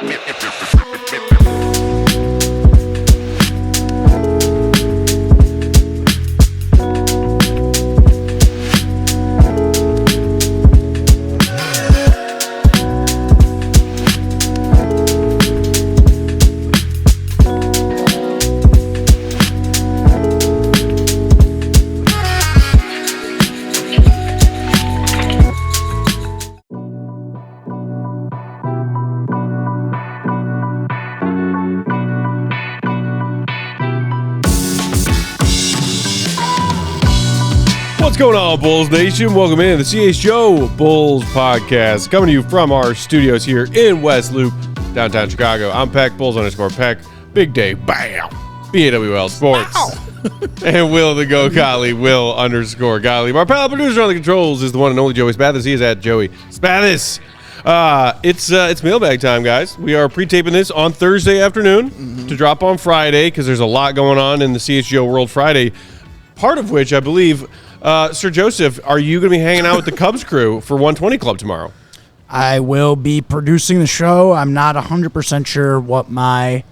What's going on, Bulls Nation? Welcome in to the CHGO Bulls Podcast, coming to you from our studios here in West Loop, downtown Chicago. I'm Peck, Bulls_Peck, Big Day, bam, BAWL Sports, and Will the Go Gottlieb, Will_Gottlieb. Our pal producer on the controls is the one and only Joey Spathis. He is at Joey Spathis. It's mailbag time, guys. We are pre-taping this on Thursday afternoon to drop on Friday because there's a lot going on in the CHGO World Friday, part of which I believe... Sir Joseph, are you going to be hanging out with the Cubs crew for 120 Club tomorrow? I will be producing the show. I'm not 100% sure what my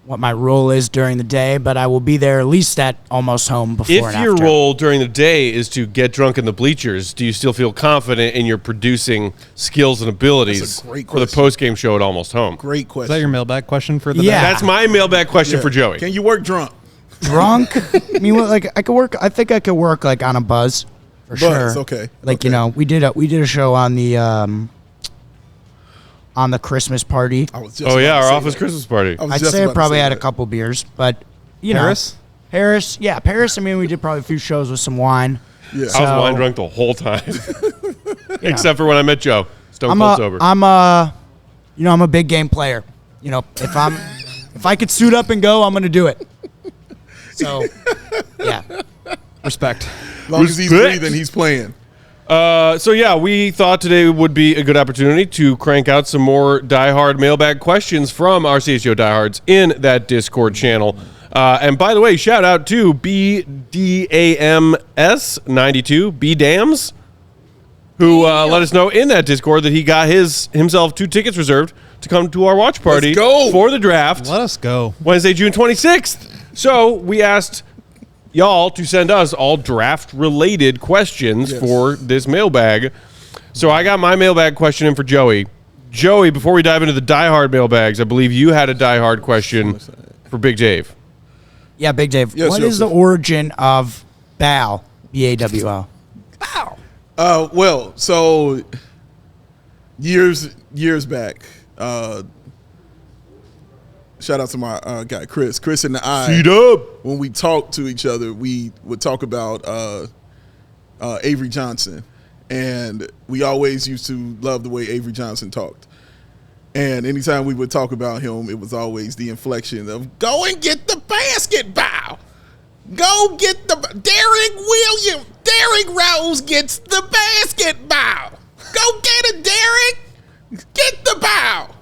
role is during the day, but I will be there at least at almost home before and after. If your role during the day is to get drunk in the bleachers, do you still feel confident in your producing skills and abilities for the post-game show at Almost Home? Great question. Is that your mailbag question for the day? That's my mailbag question for Joey. Can you work drunk? Drunk? I mean, like I could work. I think I could work like on a buzz, for sure. Okay. Like you know, we did a show on the Christmas party. Our office Christmas party. I'd say I probably had a couple beers, but you know, Paris. Yeah, Paris. I mean, we did probably a few shows with some wine. Yeah, I was wine drunk the whole time, except for when I met Joe. Stone cold sober. I'm a big game player. You know, if I could suit up and go, I'm gonna do it. So, yeah. Respect. As long as he's breathing, he's playing. We thought today would be a good opportunity to crank out some more Diehard mailbag questions from our CHGO Diehards in that Discord channel. And by the way, shout out to BDAMS92, BDAMS, who let us know in that Discord that he got himself 2 tickets reserved to come to our watch party for the draft. Let us go. Wednesday, June 26th. So we asked y'all to send us all draft-related questions for this mailbag. So I got my mailbag question in for Joey. Joey, before we dive into the diehard mailbags, I believe you had a diehard question for Big Dave. Yeah, Big Dave. Yes, what is the origin of BAL? B-A-W-L. BAL. Well, so years back, shout out to my guy Chris. Chris and I, when we talked to each other, we would talk about Avery Johnson. And we always used to love the way Avery Johnson talked. And anytime we would talk about him, it was always the inflection of, go and get the basketball. Go get the Derrick Rose gets the basketball. Go get it, Derrick. Get the ball.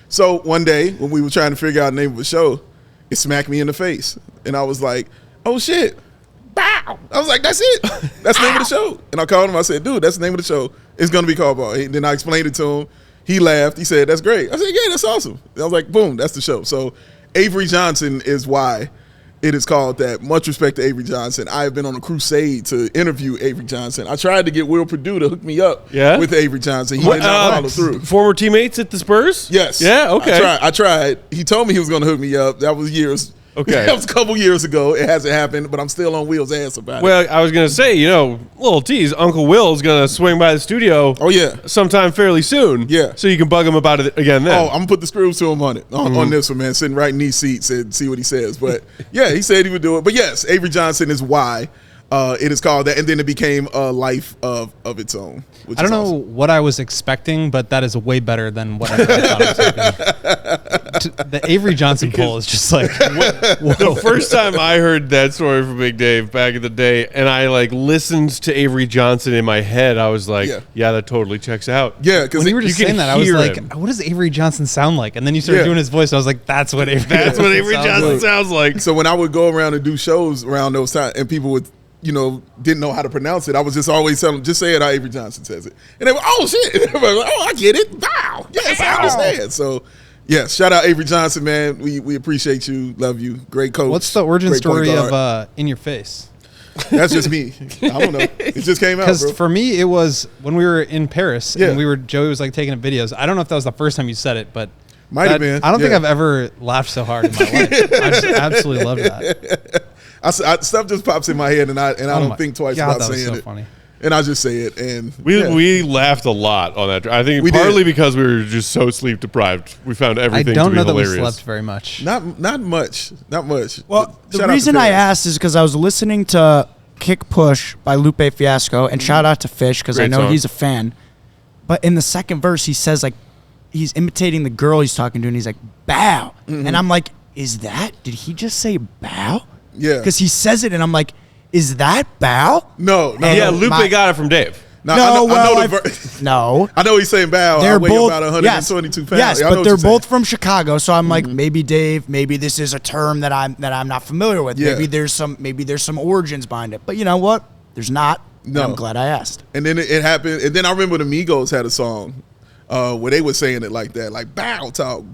So one day when we were trying to figure out the name of the show, it smacked me in the face. And I was like, oh, shit. Bow. I was like, that's it. That's the name of the show. And I called him. I said, dude, that's the name of the show. It's going to be called Ball. And then I explained it to him. He laughed. He said, that's great. I said, yeah, that's awesome. And I was like, boom, that's the show. So Avery Johnson is why it is called that. Much respect to Avery Johnson. I have been on a crusade to interview Avery Johnson. I tried to get Will Perdue to hook me up with Avery Johnson. He did not follow through. Former teammates at the Spurs? Yes. Yeah, okay. I tried. He told me he was going to hook me up. That was years. Okay. That was a couple years ago. It hasn't happened, but I'm still on Will's ass about it. Well, I was going to say, little tease, Uncle Will is going to swing by the studio sometime fairly soon. Yeah. So you can bug him about it again then. Oh, I'm going to put the screws to him on it, on this one, man. Sitting right in these seats and see what he says. But, yeah, he said he would do it. But, yes, Avery Johnson is why it is called that. And then it became a life of its own. I don't know what I was expecting, but that is way better than what I thought I was expecting. The Avery Johnson poll is just like, whoa. The first time I heard that story from Big Dave back in the day, and I listened to Avery Johnson in my head, I was like, yeah that totally checks out. Yeah, because when you were just saying that, I was like, what does Avery Johnson sound like? And then you started doing his voice, and I was like, that's what Avery Johnson sounds like. So when I would go around and do shows around those times, and people would didn't know how to pronounce it, I was just always telling them, just say it how Avery Johnson says it. And they were, oh, shit. And everybody was like, oh, I get it. Wow. Yes, I understand. So, yes, shout out Avery Johnson, man. We appreciate you, love you, great coach. What's the origin great point story guard. of In Your Face? That's just me. I don't know. It just came out, Because bro. for me, it was when we were in Paris Yeah. and Joey was like taking up videos. I don't know if that was the first time you said it, but Might have been. I don't think Yeah. I've ever laughed so hard in my life. I just absolutely love that. Stuff just pops in my head, and I don't think twice God, about that was saying so it. funny. And I just say it, and We laughed a lot on that. I think We partly did. because we were just so sleep deprived. We found I everything don't to be know that hilarious. we slept very much. not much. Well, But the shout out reason to I Paris. asked is because I was listening to Kick Push by Lupe Fiasco, and shout out to Fish because I Great know song. he's a fan. But in the second verse, he says, like, he's imitating the girl he's talking to, and he's like, bow. And I'm like, did he just say bow? Yeah. Because he says it, and I'm like, is that bow? No. Yeah, Lupe my- got it from Dave. No, No, I know well, the No. I know he's saying bow. I They're weigh both about 122 pounds. Yes, I know but what they're you're saying. both from Chicago, so I'm like, maybe Dave, maybe this is a term that I'm not familiar with. Yeah. Maybe there's some origins behind it. But you know what? There's not. No. And I'm glad I asked. And then it happened. And then I remember the Migos had a song where they were saying it like that, like bow talk.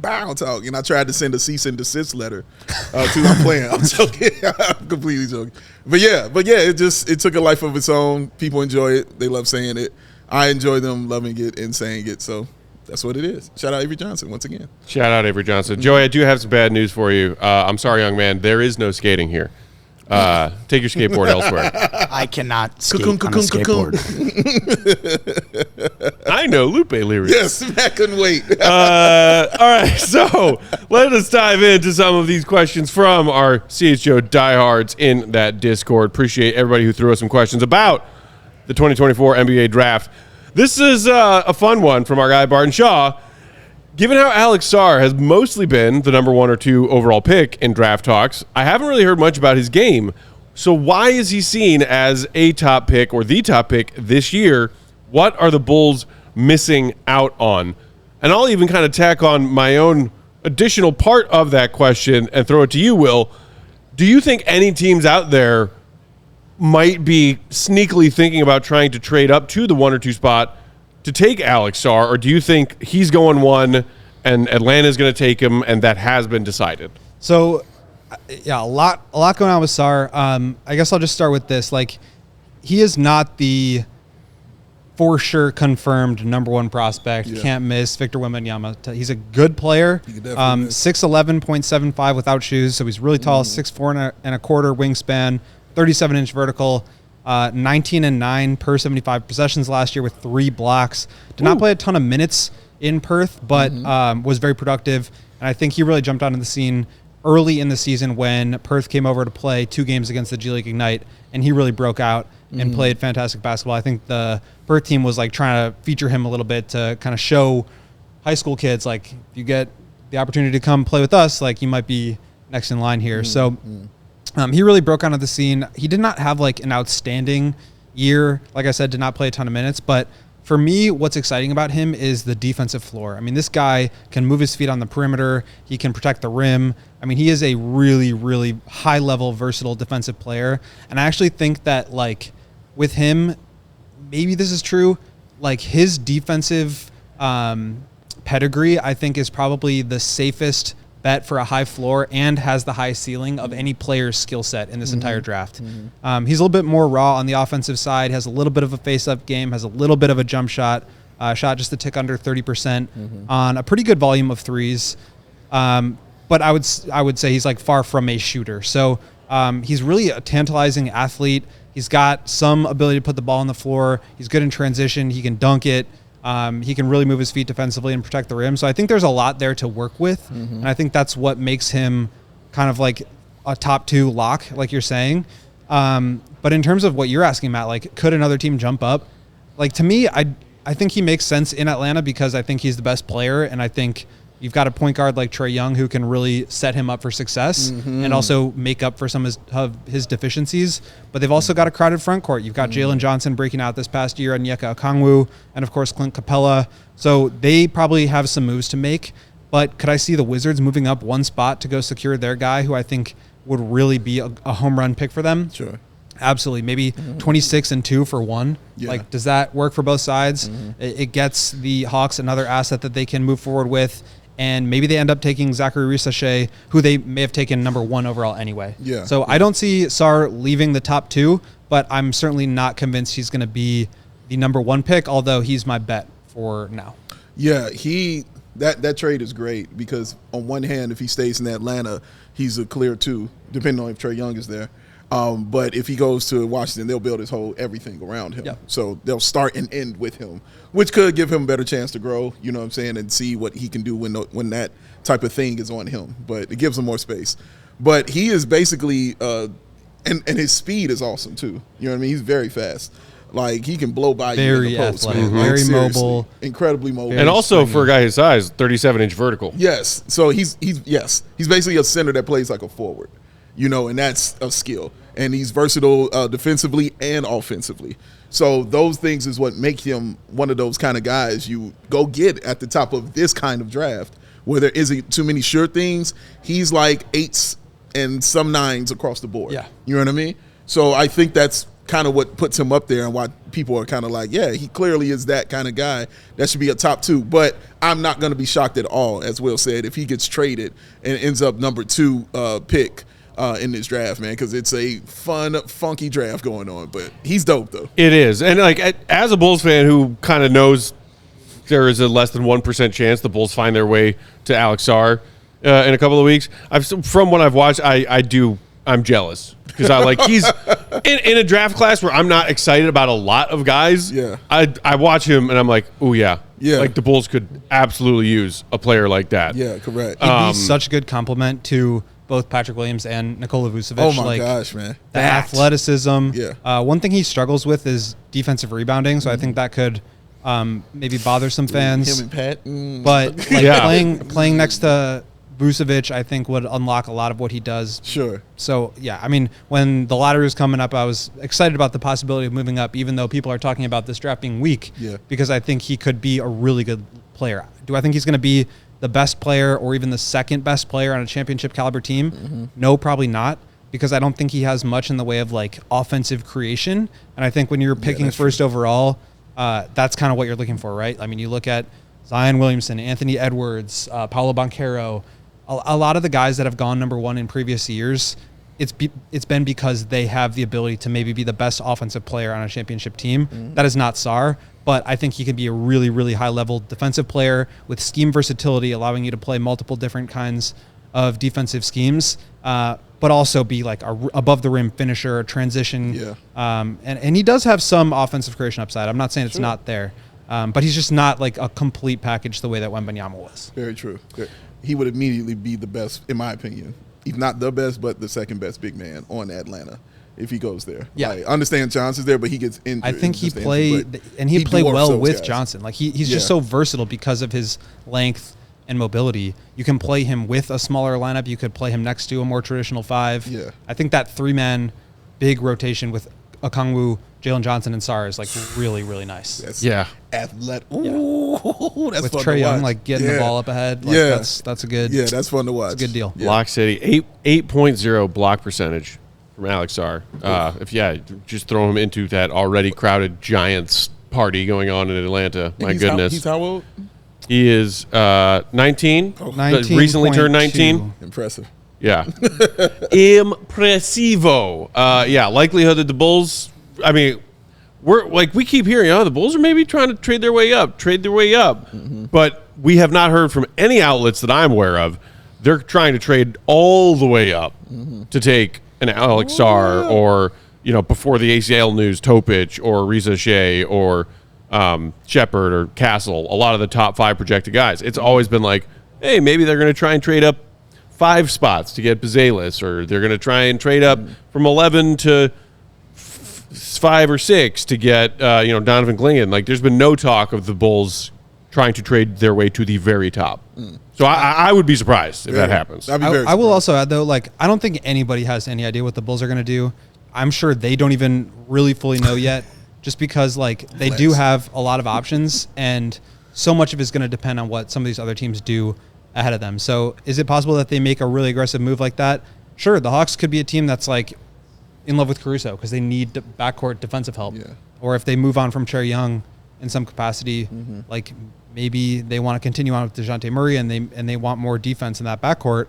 And I tried to send a cease and desist letter to. I'm playing. I'm joking. I'm completely joking. But yeah, it took a life of its own. People enjoy it. They love saying it. I enjoy them loving it and saying it. So that's what it is. Shout out Avery Johnson once again. Shout out Avery Johnson. Joey, I do have some bad news for you. I'm sorry, young man. There is no skating here. Take your skateboard elsewhere. I cannot skate Cocoon, on a cocoon, cocoon. skateboard. I know Lupe lyrics. Yes, I couldn't wait. All right, so let us dive into some of these questions from our CHGO Diehards in that Discord. Appreciate everybody who threw us some questions about the 2024 NBA Draft. This is a fun one from our guy Barton Shaw. Given how Alex Sarr has mostly been the number 1 or 2 overall pick in draft talks, I haven't really heard much about his game. So why is he seen as a top pick or the top pick this year? What are the Bulls missing out on? And I'll even kind of tack on my own additional part of that question and throw it to you, Will. Do you think any teams out there might be sneakily thinking about trying to trade up to the 1 or 2 spot to take Alex Sarr, or do you think he's going 1 and Atlanta's going to take him and that has been decided? So, yeah, a lot going on with Sarr. I guess I'll just start with this. Like, he is not the for sure confirmed number 1 prospect. Yeah. Can't miss Victor Wembanyama. He's a good player. He could definitely miss. 6'11.75 without shoes, so he's really tall. 6'4" and a quarter wingspan, 37-inch vertical. 19 and 9 per 75 possessions last year with 3 blocks. Did not play a ton of minutes in Perth, but was very productive. And I think he really jumped onto the scene early in the season when Perth came over to play 2 games against the G League Ignite, and he really broke out and played fantastic basketball. I think the Perth team was like trying to feature him a little bit to kind of show high school kids, like, if you get the opportunity to come play with us, like, you might be next in line here. So he really broke onto the scene. He did not have like an outstanding year. Like I said, did not play a ton of minutes. But for me, what's exciting about him is the defensive floor. I mean, this guy can move his feet on the perimeter. He can protect the rim. I mean, he is a really, really high-level, versatile defensive player. And I actually think that, like, with him, maybe this is true, like, his defensive pedigree, I think, is probably the safest bet for a high floor and has the high ceiling of any player's skill set in this entire draft. He's a little bit more raw on the offensive side, has a little bit of a face-up game, has a little bit of a jump shot, shot just a tick under 30% on a pretty good volume of threes. But I would say he's like far from a shooter. So he's really a tantalizing athlete. He's got some ability to put the ball on the floor. He's good in transition. He can dunk it. He can really move his feet defensively and protect the rim. So I think there's a lot there to work with. And I think that's what makes him kind of like a top 2 lock, like you're saying. But in terms of what you're asking, Matt, like, could another team jump up? Like, to me, I think he makes sense in Atlanta because I think he's the best player. And I think you've got a point guard like Trae Young who can really set him up for success and also make up for some of his deficiencies. But they've also got a crowded front court. You've got Jalen Johnson breaking out this past year, and Onyeka Okongwu, and of course Clint Capella. So they probably have some moves to make. But could I see the Wizards moving up 1 spot to go secure their guy who I think would really be a home run pick for them? Sure. Absolutely. Maybe 26 and 2 for one. Yeah. Like, does that work for both sides? It gets the Hawks another asset that they can move forward with. And maybe they end up taking Zachary Risachet, who they may have taken number 1 overall anyway. Yeah. So I don't see Sarr leaving the top 2, but I'm certainly not convinced he's going to be the number 1 pick, although he's my bet for now. Yeah, that trade is great because on one hand, if he stays in Atlanta, he's a clear 2, depending on if Trae Young is there. But if he goes to Washington, they'll build his whole everything around him. Yep. So they'll start and end with him, which could give him a better chance to grow, you know what I'm saying, and see what he can do when that type of thing is on him. But it gives him more space. But he is basically and his speed is awesome too. You know what I mean? He's very fast. Like, he can blow by you in the post, athletic, man. Like, very seriously, mobile, incredibly mobile. And also for a guy his size, 37-inch vertical. Yes. So he's basically a center that plays like a forward, you know, and that's a skill. And he's versatile defensively and offensively. So those things is what make him one of those kind of guys you go get at the top of this kind of draft where there isn't too many sure things. He's like 8s and some 9s across the board. Yeah. You know what I mean? So I think that's kind of what puts him up there and why people are kind of like, yeah, he clearly is that kind of guy. That should be a top 2. But I'm not going to be shocked at all, as Will said, if he gets traded and ends up number 2 pick in this draft, man, because it's a fun, funky draft going on. But he's dope, though. It is. And, like, as a Bulls fan who kind of knows there is a less than 1% chance the Bulls find their way to Alex Sarr in a couple of weeks, from what I've watched, I'm jealous. Because he's in a draft class where I'm not excited about a lot of guys. Yeah. I watch him and I'm like, oh, yeah. Yeah. Like, the Bulls could absolutely use a player like that. Yeah, correct. He'd be such a good compliment to both Patrick Williams and Nikola Vucevic. Oh, my gosh, man. The athleticism. Yeah. One thing he struggles with is defensive rebounding, so I think that could maybe bother some fans. Him and Pat. But playing next to Vucevic, I think, would unlock a lot of what he does. Sure. So, yeah, I mean, when the lottery was coming up, I was excited about the possibility of moving up, even though people are talking about this draft being weak, because I think he could be a really good player. Do I think he's going to be the best player or even the second best player on a championship caliber team? No, probably not, because I don't think he has much in the way of, like, offensive creation. And I think when you're picking first overall, that's kind of what you're looking for, right? I mean, you look at Zion Williamson, Anthony Edwards, Paolo Banchero, a lot of the guys that have gone number 1 in previous years, it's been because they have the ability to maybe be the best offensive player on a championship team. That is not Sarr, but I think he can be a really, really high-level defensive player with scheme versatility, allowing you to play multiple different kinds of defensive schemes, but also be like a above-the-rim finisher, a transition. Yeah. And he does have some offensive creation upside. I'm not saying it's not there, but he's just not like a complete package the way that Wembanyama was. Very true. He would immediately be the best, in my opinion. If not the best, but the second best big man on Atlanta if he goes there. Yeah. Like, I understand Johnson's there, but he gets injured. I think he Just played injured, and he played dwarfs well those with guys. Johnson. Like he's just so versatile because of his length and mobility. You can play him with a smaller lineup. You could play him next to a more traditional 5. Yeah. I think that 3-man big rotation with Okongwu, Jalen Johnson, and Sarr is like really, really nice. That's athletic. Ooh, that's with fun Trae to Young watch. like getting the ball up ahead. Like, that's a good. Yeah, that's fun to watch. It's a good deal. Yeah. Block City, 8.0 block percentage from Alex Sarr. Just throw him into that already crowded Giants party going on in Atlanta. My goodness. He's how old? He is 19. 19.2. Recently turned 19. Impressive. Yeah. Impressivo. Likelihood that the Bulls, I mean, we keep hearing, the Bulls are maybe trying to trade their way up. But we have not heard from any outlets that I'm aware of. They're trying to trade all the way up to take an Alex Sarr or, before the ACL news, Topic or Risachet or Shepard or Castle, a lot of the top 5 projected guys. It's always been like, hey, maybe they're going to try and trade up 5 spots to get Bazelis, or they're going to try and trade up from 11 to 5 or 6 to get Donovan Clingan. Like, there's been no talk of the Bulls trying to trade their way to the very top. So I would be surprised if that happens. I will also add, though, like, I don't think anybody has any idea what the Bulls are going to do. I'm sure they don't even really fully know yet, just because, like, they do have a lot of options, and so much of it's going to depend on what some of these other teams do ahead of them. So is it possible that they make a really aggressive move like that? Sure, the Hawks could be a team that's like in love with Caruso because they need backcourt defensive help. Yeah. Or if they move on from Trae Young in some capacity, like maybe they want to continue on with DeJounte Murray and they want more defense in that backcourt,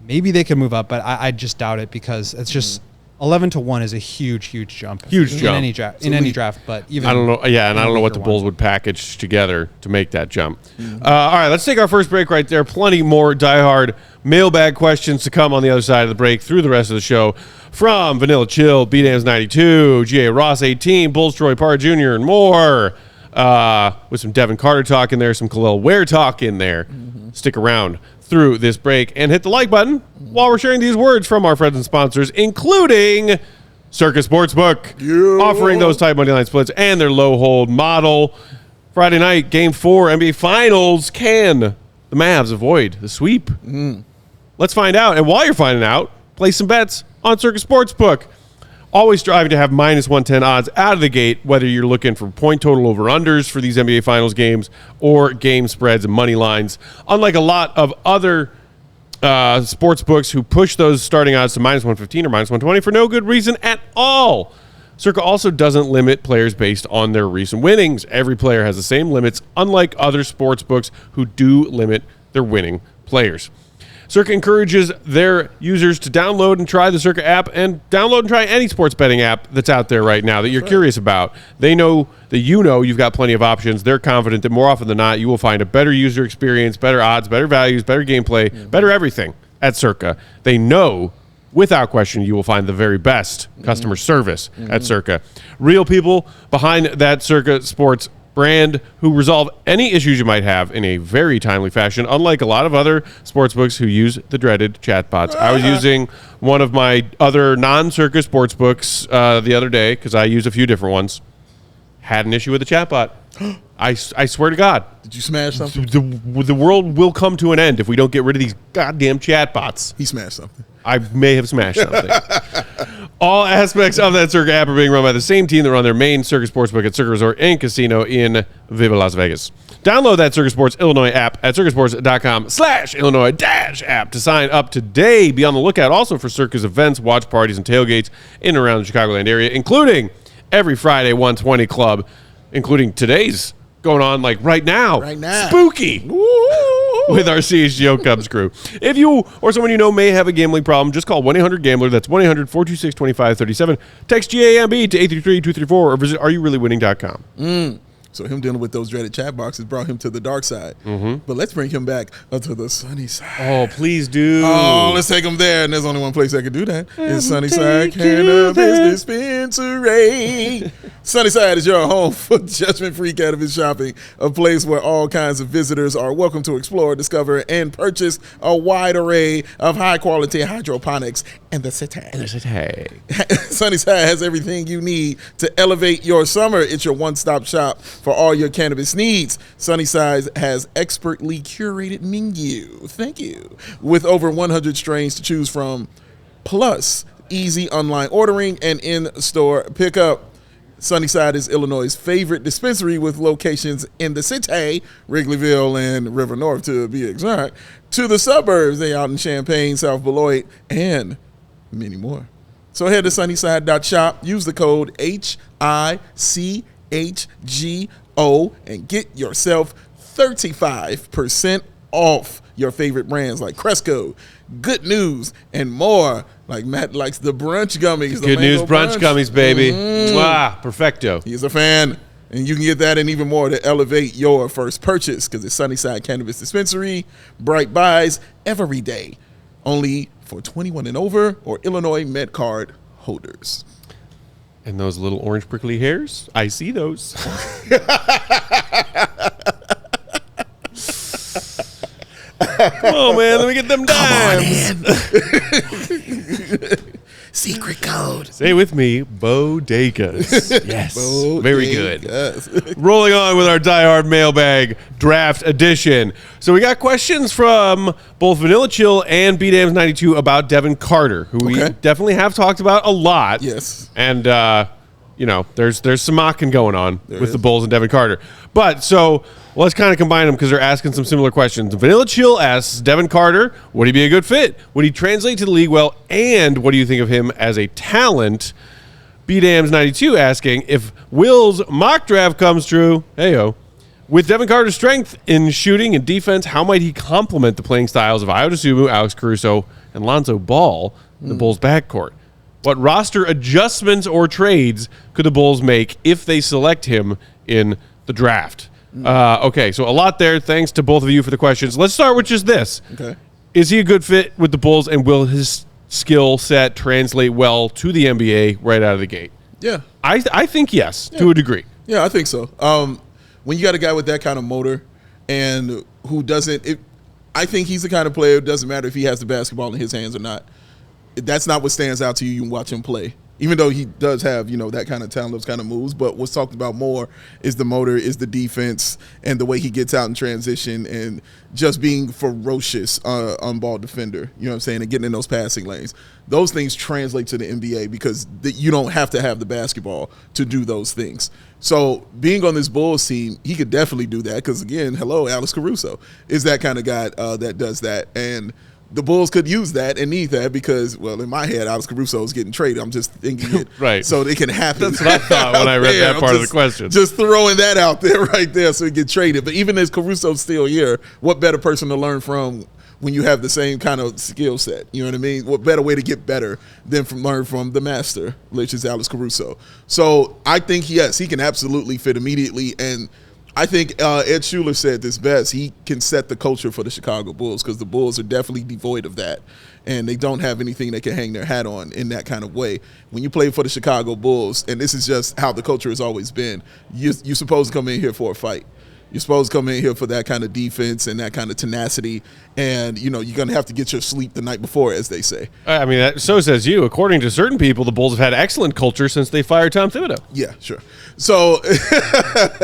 maybe they could move up, but I just doubt it because it's just 11-1 is a huge jump. Huge jump. In any draft, but even I don't know. Yeah, and I don't know what the Bulls would package together to make that jump. All right, let's take our first break right there. Plenty more Diehard mailbag questions to come on the other side of the break through the rest of the show from Vanilla Chill, B-Dams 92, G.A. Ross 18, Bulls Troy Parr Jr., and more. With some Devin Carter talk in there, some Kel'el Ware talk in there. Stick around through this break and hit the like button while we're sharing these words from our friends and sponsors, including Circa Sportsbook, offering those tight money line splits and their low hold model. Friday night, Game 4, NBA Finals. Can the Mavs avoid the sweep? Let's find out. And while you're finding out, place some bets on Circa Sportsbook. Always striving to have minus 110 odds out of the gate, whether you're looking for point total over-unders for these NBA Finals games or game spreads and money lines. Unlike a lot of other sports books who push those starting odds to minus 115 or minus 120 for no good reason at all. Circa also doesn't limit players based on their recent winnings. Every player has the same limits, unlike other sports books who do limit their winning players. Circa encourages their users to download and try the Circa app and download and try any sports betting app that's out there right now that you're curious about. They know that you've got plenty of options. They're confident that more often than not, you will find a better user experience, better odds, better values, better gameplay, better everything at Circa. They know, without question, you will find the very best customer service at Circa. Real people behind that Circa Sports brand who resolve any issues you might have in a very timely fashion, unlike a lot of other sportsbooks who use the dreaded chatbots. I was using one of my other non-Circa sportsbooks the other day because I use a few different ones. Had an issue with the chatbot. I swear to God. Did you smash something? The world will come to an end if we don't get rid of these goddamn chatbots. He smashed something. I may have smashed something. All aspects of that Circa app are being run by the same team that run their main Circa Sportsbook at Circa Resort and Casino in Viva Las Vegas. Download that Circa Sports Illinois app at circasports.com/Illinois-app to sign up today. Be on the lookout also for Circa's events, watch parties, and tailgates in and around the Chicagoland area, including every Friday 120 Club, including today's going on like right now. Spooky. With our CHGO Cubs crew. If you or someone you know may have a gambling problem, just call 1-800-GAMBLER. That's 1-800-426-2537. Text GAMB to 833-234 or visit areyoureallywinning.com. So him dealing with those dreaded chat boxes brought him to the dark side. But let's bring him back to the sunny side. Oh, please do. Oh, let's take him there. And there's only one place that can do that. It's Sunnyside Cannabis Dispensary. Sunnyside is your home for judgment-free cannabis shopping, a place where all kinds of visitors are welcome to explore, discover, and purchase a wide array of high-quality hydroponics in the city. Sunnyside has everything you need to elevate your summer. It's your one-stop shop for all your cannabis needs. Sunnyside has expertly curated menu. Thank you. With over 100 strains to choose from, plus easy online ordering and in-store pickup. Sunnyside is Illinois' favorite dispensary with locations in the city, Wrigleyville and River North to be exact, to the suburbs. They out in Champaign, South Beloit, and many more. So head to sunnyside.shop, use the code HICHGO and get yourself 35% off your favorite brands like Cresco, Good News, and more. Like Matt likes the brunch gummies. Good News brunch gummies, baby. Mwah, perfecto. He's a fan. And you can get that and even more to elevate your first purchase because it's Sunnyside Cannabis Dispensary. Bright buys every day. Only for 21 and over or Illinois MedCard holders. And those little orange prickly hairs, I see those. Oh, man, let me get them dimes. Secret code. Say with me, bodegas. Yes, Bodegas. Very good. Rolling on with our Diehard Mailbag Draft Edition. So we got questions from both Vanilla Chill and B-Dams 92 about Devin Carter, who we definitely have talked about a lot. Yes. And, you know, there's some mocking going on with the Bulls and Devin Carter. But so let's kind of combine them because they're asking some similar questions. Vanilla Chill asks, Devin Carter, would he be a good fit? Would he translate to the league well? And what do you think of him as a talent? BDams92 asking, if Will's mock draft comes true, hey-o, with Devin Carter's strength in shooting and defense, how might he complement the playing styles of Ayo Dosunmu, Alex Caruso, and Lonzo Ball in the Bulls' backcourt? What roster adjustments or trades could the Bulls make if they select him in the draft? Okay, so a lot there. Thanks to both of you for the questions. Let's start with just this. Okay. Is he a good fit with the Bulls, and will his skill set translate well to the NBA right out of the gate? Yeah. I think yes, to a degree. Yeah, I think so. When you got a guy with that kind of motor and who doesn't I think he's the kind of player, it doesn't matter if he has the basketball in his hands or not. That's not what stands out to you. You can watch him play. Even though he does have, that kind of talent, those kind of moves. But what's talked about more is the motor, is the defense, and the way he gets out in transition and just being ferocious on-ball defender, you know what I'm saying, and getting in those passing lanes. Those things translate to the NBA because you don't have to have the basketball to do those things. So being on this Bulls team, he could definitely do that because, again, Alex Caruso is that kind of guy that does that. And the Bulls could use that and need that because, well, in my head, Alex Caruso is getting traded. I'm just thinking it right. So it can happen. That's what I thought when I read that part of the question. Just throwing that out there right there so he get traded. But even as Caruso's still here, what better person to learn from when you have the same kind of skill set? You know what I mean? What better way to get better than learn from the master, which is Alex Caruso. So I think, yes, he can absolutely fit immediately. And I think Ed Schuler said this best. He can set the culture for the Chicago Bulls because the Bulls are definitely devoid of that, and they don't have anything they can hang their hat on in that kind of way. When you play for the Chicago Bulls, and this is just how the culture has always been, you're supposed to come in here for a fight. You're supposed to come in here for that kind of defense and that kind of tenacity, and you're going to have to get your sleep the night before, as they say. I mean, so says you. According to certain people, the Bulls have had excellent culture since they fired Tom Thibodeau. Yeah, sure. So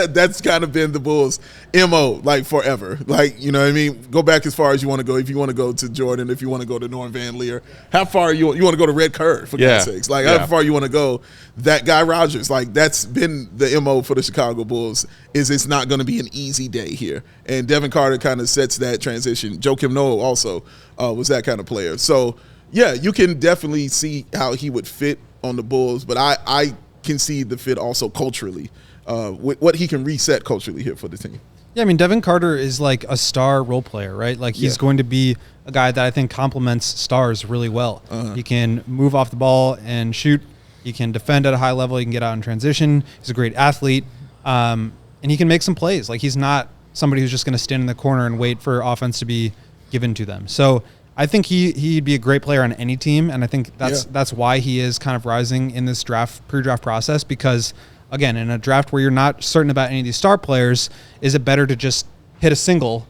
that's kind of been the Bulls' MO, like, forever. Like, you know what I mean? Go back as far as you want to go. If you want to go to Jordan, if you want to go to Norm Van Leer, how far you want to go to Red Kerr, for God's sakes? Like, how far you want to go? That guy Rogers, like, that's been the MO for the Chicago Bulls, is it's not going to be an easy day here. And Devin Carter kind of sets that transition. Joakim Noah also was that kind of player. So, yeah, you can definitely see how he would fit on the Bulls, but I can see the fit also culturally, what he can reset culturally here for the team. Yeah, I mean, Devin Carter is like a star role player, right? Like, he's going to be a guy that I think complements stars really well. He can move off the ball and shoot. He can defend at a high level. He can get out in transition. He's a great athlete. And he can make some plays. Like, he's not somebody who's just going to stand in the corner and wait for offense to be given to them. So I think he'd be a great player on any team, and I think that's why he is kind of rising in this pre-draft process because, again, in a draft where you're not certain about any of these star players, is it better to just hit a single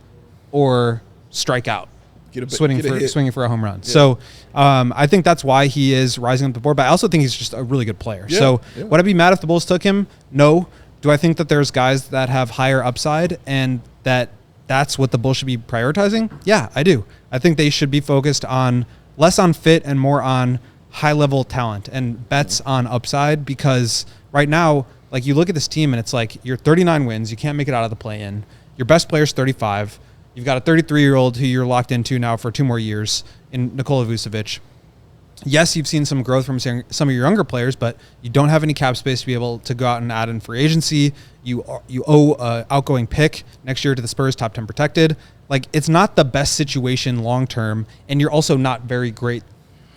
or strike out, swinging for a home run? Yeah. So I think that's why he is rising up the board, but I also think he's just a really good player. Yeah. So would I be mad if the Bulls took him? No. Do I think that there's guys that have higher upside and that's what the Bulls should be prioritizing? Yeah, I do. I think they should be focused on less on fit and more on high-level talent and bets on upside because right now, like, you look at this team and it's like you're 39 wins. You can't make it out of the play-in. Your best player's 35. You've got a 33-year-old who you're locked into now for 2 more years in Nikola Vucevic. Yes, you've seen some growth from some of your younger players, but you don't have any cap space to be able to go out and add in free agency. You owe an outgoing pick next year to the Spurs, top 10 protected. Like, it's not the best situation long term, and you're also not very great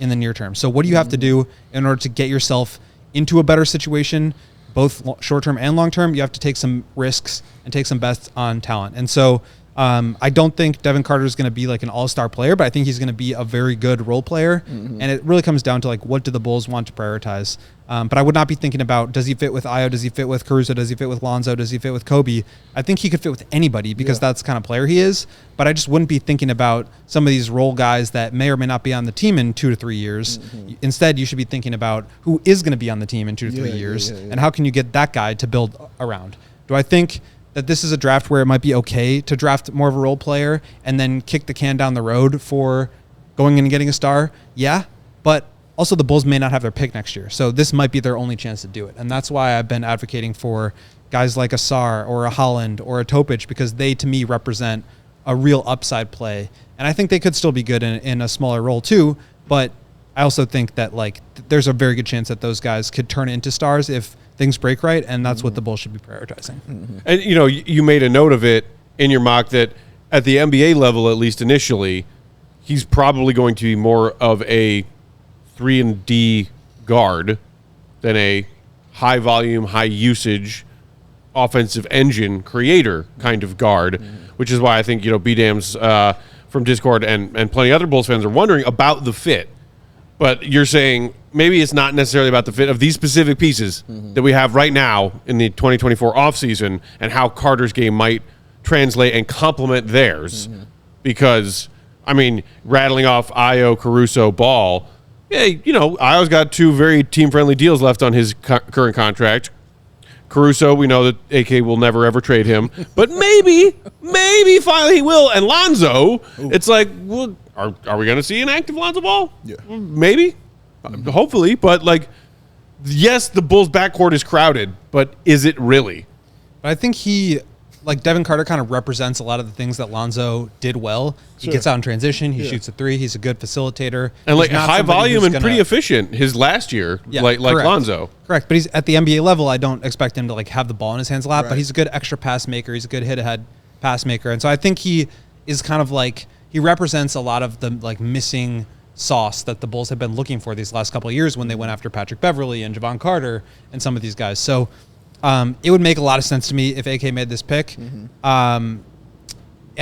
in the near term. So what do you have to do in order to get yourself into a better situation, both short term and long term? You have to take some risks and take some bets on talent. And so I don't think Devin Carter is going to be like an all-star player, but I think he's going to be a very good role player. And it really comes down to, like, what do the Bulls want to prioritize? But I would not be thinking about, does he fit with Ayo? Does he fit with Caruso? Does he fit with Lonzo? Does he fit with Kobe? I think he could fit with anybody because that's the kind of player he is. But I just wouldn't be thinking about some of these role guys that may or may not be on the team in 2 to 3 years. Instead, you should be thinking about who is going to be on the team in 2 to 3 years and how can you get that guy to build around. Do I think that this is a draft where it might be okay to draft more of a role player and then kick the can down the road for going in and getting a star? Yeah, but also the Bulls may not have their pick next year. So this might be their only chance to do it. And that's why I've been advocating for guys like a Sarr or a Holland or a Topic, because they, to me, represent a real upside play. And I think they could still be good in a smaller role too, but I also think that like there's a very good chance that those guys could turn into stars if things break right, and that's what the Bulls should be prioritizing. And, you know, you made a note of it in your mock that at the NBA level, at least initially, he's probably going to be more of a 3-and-D guard than a high-volume, high-usage offensive engine creator kind of guard, which is why I think, you know, B-Dams from Discord and plenty of other Bulls fans are wondering about the fit. But you're saying maybe it's not necessarily about the fit of these specific pieces that we have right now in the 2024 offseason and how Carter's game might translate and complement theirs. Because, I mean, rattling off Io, Caruso, Ball, yeah, you know, Io's got 2 very team-friendly deals left on his current contract. Caruso, we know that AK will never, ever trade him. But maybe finally he will. And Lonzo, it's like, well, are we going to see an active Lonzo Ball? Yeah. Maybe. Hopefully. But, like, yes, the Bulls' backcourt is crowded, but is it really? But I think like Devin Carter kind of represents a lot of the things that Lonzo did well. He gets out in transition. He shoots a 3. He's a good facilitator. And like high volume and pretty efficient his last year, like Lonzo. Correct. But he's at the NBA level. I don't expect him to like have the ball in his hands a lot, but he's a good extra pass maker. He's a good hit ahead pass maker. And so I think he is kind of like, he represents a lot of the like missing sauce that the Bulls have been looking for these last couple of years when they went after Patrick Beverley and Javon Carter and some of these guys. So it would make a lot of sense to me if AK made this pick. And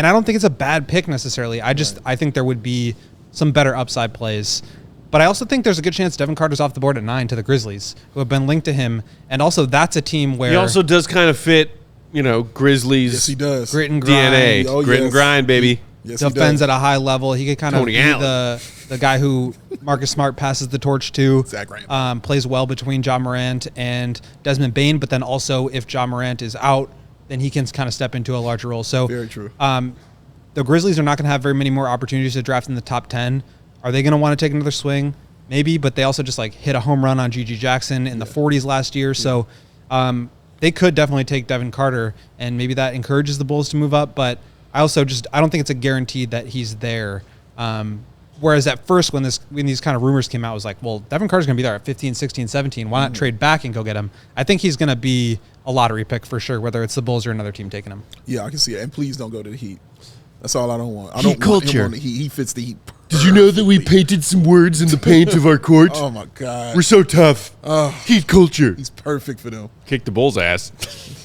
I don't think it's a bad pick necessarily. I think there would be some better upside plays. But I also think there's a good chance Devin Carter's off the board at 9 to the Grizzlies, who have been linked to him. And also that's a team where... He also does kind of fit, you know, Grizzlies... Yes, he does. Grit and grind. DNA. Oh, grit and grind, baby. Yes, defends at a high level. He could kind of be the guy who Marcus Smart passes the torch to. Zach Randolph. Plays well between Ja Morant and Desmond Bane, but then also if Ja Morant is out, then he can kind of step into a larger role. So very true. The Grizzlies are not going to have very many more opportunities to draft in the top 10. Are they going to want to take another swing? Maybe, but they also just like hit a home run on Gigi Jackson in the 40s last year. So they could definitely take Devin Carter, and maybe that encourages the Bulls to move up. But I also I don't think it's a guarantee that he's there. Whereas at first when these kind of rumors came out, it was like, well, Devin Carter's going to be there at 15, 16, 17. Why not trade back and go get him? I think he's going to be a lottery pick for sure, whether it's the Bulls or another team taking him. Yeah, I can see it. And please don't go to the Heat. That's all I don't want. I Heat don't want culture. him on the Heat. He fits the Heat perfectly. Did you know that we painted some words in the paint of our court? Oh, my God. We're so tough. Heat culture. He's perfect for them. Kick the Bulls' ass.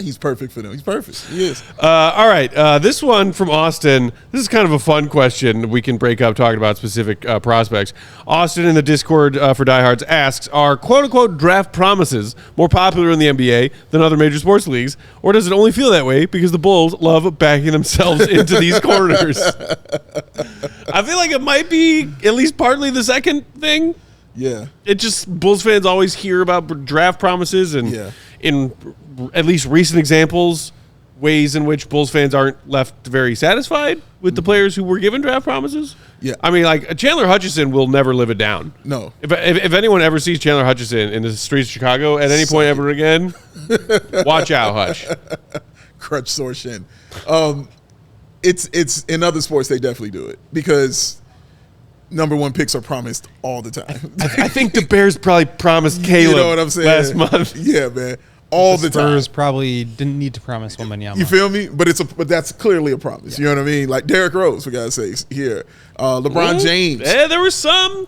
He's perfect for them. He's perfect. He is. All right. This one from Austin. This is kind of a fun question. We can break up talking about specific prospects. Austin in the Discord for Diehards asks, are quote-unquote draft promises more popular in the NBA than other major sports leagues, or does it only feel that way because the Bulls love backing themselves into these corners? I feel like it might be at least partly the second thing. Yeah. It just, Bulls fans always hear about draft promises, and in at least recent examples, ways in which Bulls fans aren't left very satisfied with the players who were given draft promises. Yeah. I mean, like, Chandler Hutchison will never live it down. No. If anyone ever sees Chandler Hutchison in the streets of Chicago at any point ever again, watch out, Hutch. Crutch, sore shin. It's in other sports, they definitely do it because number 1 picks are promised all the time. I think the Bears probably promised Caleb you know what I'm saying? last month. Yeah, man. All the time. Spurs probably didn't need to promise Wembanyama. You feel me? But that's clearly a promise. You know what I mean? Like Derrick Rose, for God's sakes. Here, LeBron James. Yeah, there were some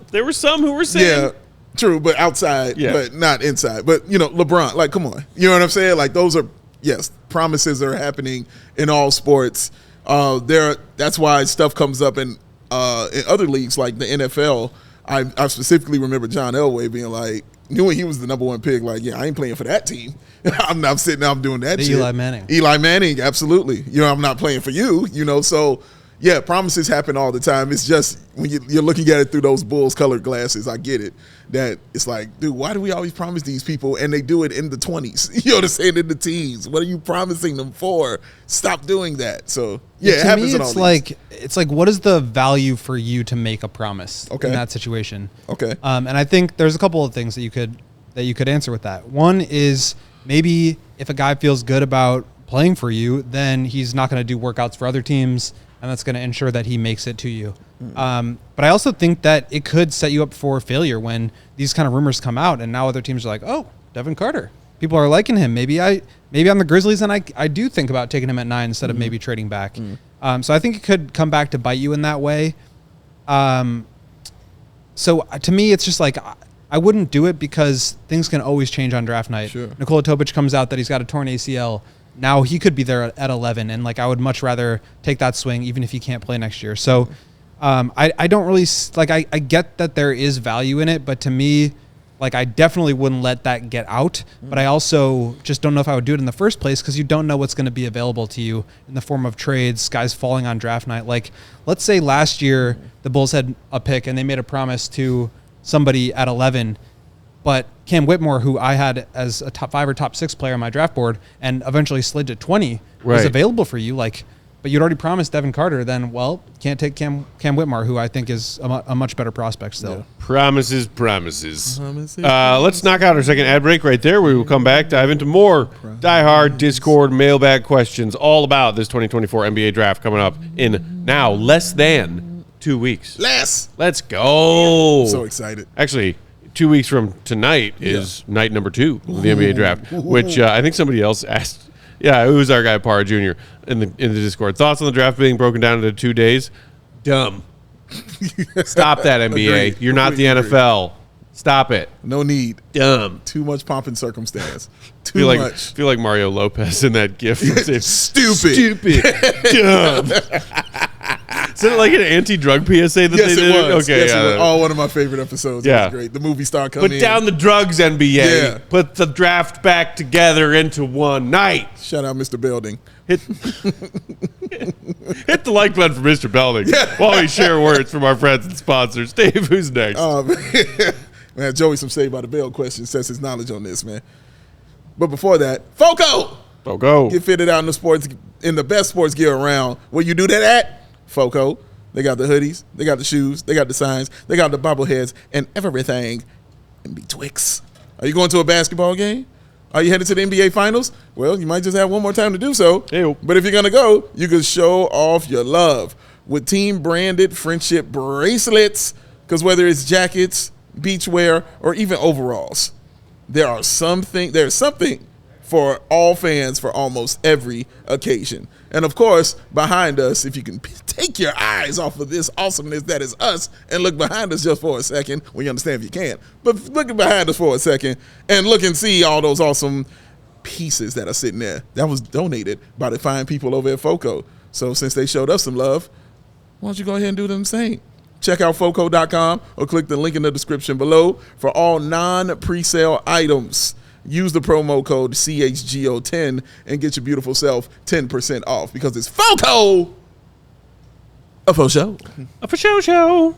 who were saying. Yeah, true, but outside, but not inside. But you know, LeBron. Like, come on. You know what I'm saying? Like, those are promises are happening in all sports. That's why stuff comes up in other leagues like the NFL. I specifically remember John Elway being like, knew when he was the number 1 pick, like, I ain't playing for that team. I'm sitting there, I'm doing that shit. Eli Manning, absolutely. You know, I'm not playing for you, you know. So, yeah, promises happen all the time. It's just when you're looking at it through those Bulls-colored glasses, I get it. That it's like, dude, why do we always promise these people and they do it in the 20s? You know what I'm saying? In the teens. What are you promising them for? Stop doing that. So, yeah, it happens in all these. It's like, what is the value for you to make a promise in that situation? Okay. And I think there's a couple of things that you could answer with that. One is maybe if a guy feels good about playing for you, then he's not going to do workouts for other teams, and that's going to ensure that he makes it to you. But I also think that it could set you up for failure when these kind of rumors come out, and now other teams are like, oh, Devin Carter. People are liking him. Maybe I'm the Grizzlies, and I do think about taking him at 9 instead of maybe trading back. So I think it could come back to bite you in that way. So to me, it's just like I wouldn't do it because things can always change on draft night. Sure. Nikola Topic comes out that he's got a torn ACL. Now he could be there at 11, and like I would much rather take that swing even if he can't play next year. So I don't really like. I get that there is value in it, but to me, like I definitely wouldn't let that get out. But I also just don't know if I would do it in the first place because you don't know what's going to be available to you in the form of trades, guys falling on draft night. Like let's say last year the Bulls had a pick and they made a promise to somebody at 11, but Cam Whitmore, who I had as a top 5 or top 6 player on my draft board and eventually slid to 20, was available for you. Like, but you'd already promised Devin Carter, then, well, can't take Cam Whitmore, who I think is a much better prospect still. Yeah. Promises. Let's knock out our second ad break right there. We will come back, dive into more Diehard Discord mailbag questions all about this 2024 NBA draft coming up in now less than 2 weeks. Let's go. I'm so excited. Actually, 2 weeks from tonight is night number 2 of the NBA draft, which I think somebody else asked. Yeah, it was our guy Parra Jr. in the Discord. Thoughts on the draft being broken down into 2 days? Dumb. Stop that, NBA. Agreed. You're not the NFL. Stop it. No need. Dumb. Too much pomp and circumstance. Too Much. I feel like Mario Lopez in that GIF. Stupid. Dumb. Is it like an anti-drug PSA that they did? Yes, it was. Okay, It was. Oh, one of my favorite episodes. Yeah. It was great. The movie star coming in. Put down the drugs, NBA. Yeah. Put the draft back together into one night. Shout out Mr. Belding. Hit the like button for Mr. Belding while we share words from our friends and sponsors. Dave, who's next? Man, Joey, some Saved by the Bell question says his knowledge on this, man. But before that, FOCO! Go. Get fitted out in the best sports gear around. Where you do that at? FOCO. They got the hoodies, they got the shoes, they got the signs, they got the bobbleheads, and everything in betwixt. Are you going to a basketball game? Are you headed to the NBA Finals? Well, you might just have one more time to do so. Ew. But if you're going to go, you can show off your love with team-branded friendship bracelets, because whether it's jackets, beachwear, or even overalls, there's something for all fans for almost every occasion. And of course, behind us, if you can take your eyes off of this awesomeness that is us and look behind us just for a second, well, you understand if you can, but look behind us for a second and look and see all those awesome pieces that are sitting there. That was donated by the fine people over at FOCO. So since they showed us some love, why don't you go ahead and do them same? Check out FOCO.com or click the link in the description below for all non-presale items. Use the promo code CHGO10 and get your beautiful self 10% off because it's FOCO! A faux show. A for show.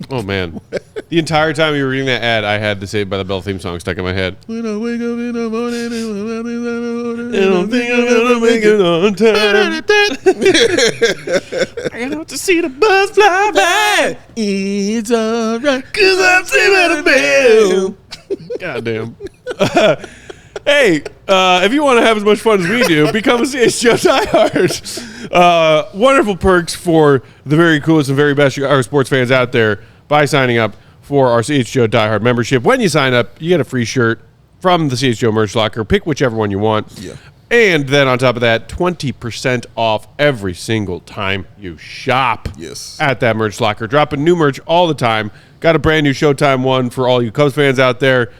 Oh, man. The entire time you were reading that ad, I had the Saved by the Bell theme song stuck in my head. When I wake up in the morning, I don't think I'm gonna make it on time. I got to see the bus fly by. It's alright, 'cause I'm saving a bell. Goddamn. Hey, if you want to have as much fun as we do, become a CHGO Diehard. Wonderful perks for the very coolest and very best Chicago sports fans out there by signing up for our CHGO Diehard membership. When you sign up, you get a free shirt from the CHGO merch locker. Pick whichever one you want. Yeah. And then on top of that, 20% off every single time you shop at that merch locker. Dropping new merch all the time. Got a brand new Showtime one for all you Cubs fans out there.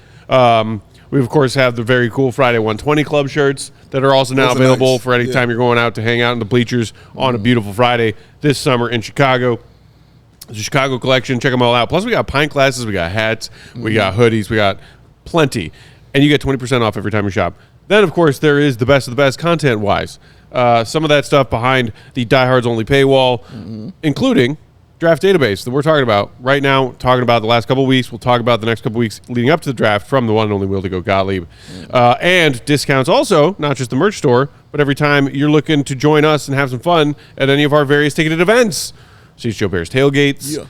We, of course, have the very cool Friday 120 Club shirts that are also now available for any time you're going out to hang out in the bleachers on a beautiful Friday this summer in Chicago. The Chicago collection, check them all out. Plus, we got pint glasses, we got hats, we got hoodies, we got plenty. And you get 20% off every time you shop. Then, of course, there is the best of the best content-wise. Some of that stuff behind the Diehards only paywall, including draft database that we're talking about right now, talking about the last couple of weeks. We'll talk about the next couple of weeks leading up to the draft from the one and only Will to Go Gottlieb. And discounts also, not just the merch store, but every time you're looking to join us and have some fun at any of our various ticketed events. CHGO Bears tailgates,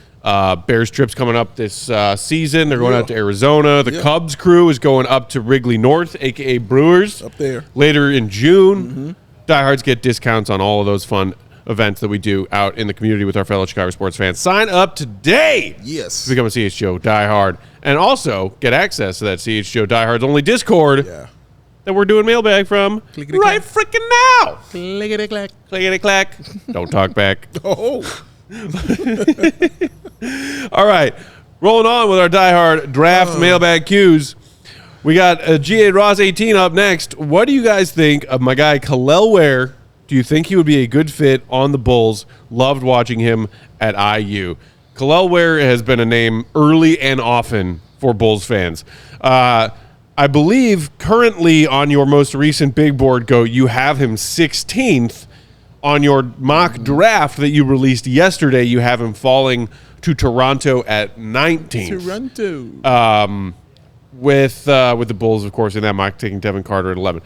Bears trips coming up this season. They're going out to Arizona. The Cubs crew is going up to Wrigley North, a.k.a. Brewers. Up there. Later in June. Diehards get discounts on all of those fun events that we do out in the community with our fellow Chicago sports fans. Sign up today. Yes. To become a CHGO Diehard. And also get access to that CHGO Diehards only Discord that we're doing Mailbag from right freaking now. Clickety-clack. Clickety-clack. Don't talk back. Oh. All right. Rolling on with our Diehard draft Mailbag cues. We got G.A. Ross 18 up next. What do you guys think of my guy Kel'el Ware? Do you think he would be a good fit on the Bulls? Loved watching him at IU. Kel'el Ware has been a name early and often for Bulls fans. I believe currently on your most recent big board go, you have him 16th. On your mock draft that you released yesterday, you have him falling to Toronto at 19th. Toronto. With the Bulls, of course, in that mock taking Devin Carter at 11.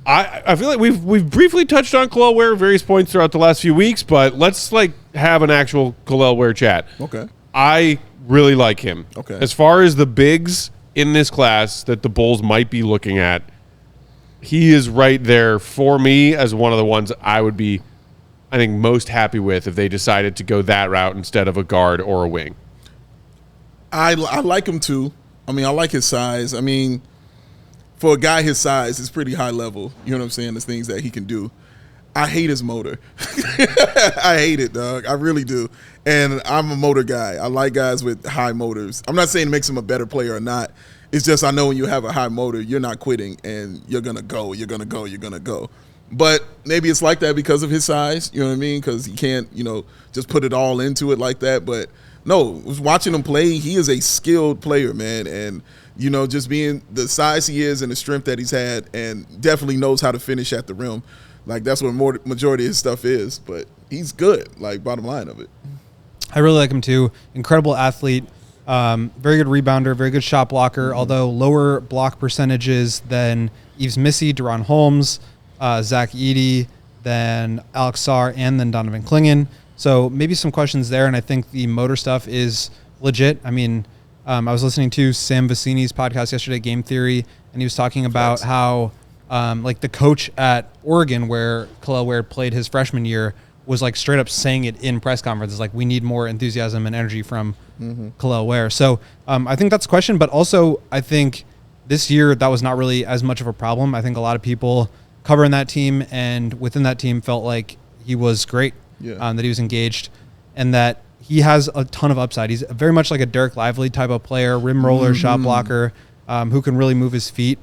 I feel like we've briefly touched on Kel'el Ware at various points throughout the last few weeks, but let's have an actual Kel'el Ware chat. Okay. I really like him. Okay. As far as the bigs in this class that the Bulls might be looking at, he is right there for me as one of the ones I would be, I think, most happy with if they decided to go that route instead of a guard or a wing. I like him too. I mean, I like his size. I mean, for a guy his size, it's pretty high level. You know what I'm saying? There's things that he can do. I hate his motor. I hate it, dog. I really do. And I'm a motor guy. I like guys with high motors. I'm not saying it makes him a better player or not. It's just I know when you have a high motor, you're not quitting, and you're going to go, you're going to go, you're going to go. But maybe it's like that because of his size, you know what I mean? Because he can't, just put it all into it like that. But no, watching him play, he is a skilled player, man. And, just being the size he is and the strength that he's had, and definitely knows how to finish at the rim. Like, that's what majority of his stuff is. But he's good, bottom line of it. I really like him, too. Incredible athlete. Very good rebounder, very good shot blocker, although lower block percentages than Yves Missy, Deron Holmes, Zach Edey, than Alex Sarr, and then Donovan Clingan. So maybe some questions there, and I think the motor stuff is legit. I mean, I was listening to Sam Vecini's podcast yesterday, Game Theory, and he was talking about how the coach at Oregon, where Kel'el Ware played his freshman year, was straight up saying it in press conferences, we need more enthusiasm and energy from Kel'el Ware. So I think that's a question, but also I think this year that was not really as much of a problem. I think a lot of people covering that team and within that team felt like he was great, that he was engaged, and that he has a ton of upside. He's very much like a Derek Lively type of player, rim roller, shot blocker, who can really move his feet.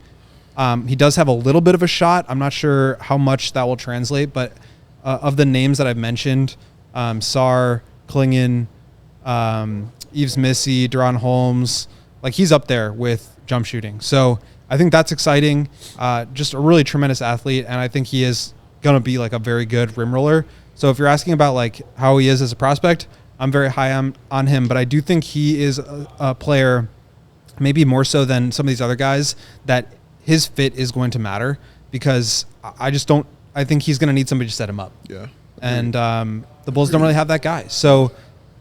He does have a little bit of a shot. I'm not sure how much that will translate, but of the names that I've mentioned, Sarr, Clingan, Yves Missy, Deron Holmes, he's up there with jump shooting. So I think that's exciting. Just a really tremendous athlete, and I think he is going to be a very good rim roller. So if you're asking about how he is as a prospect, I'm very high on him, but I do think he is a player, maybe more so than some of these other guys, that his fit is going to matter, because I think he's going to need somebody to set him up. Yeah. And the Bulls don't really have that guy. So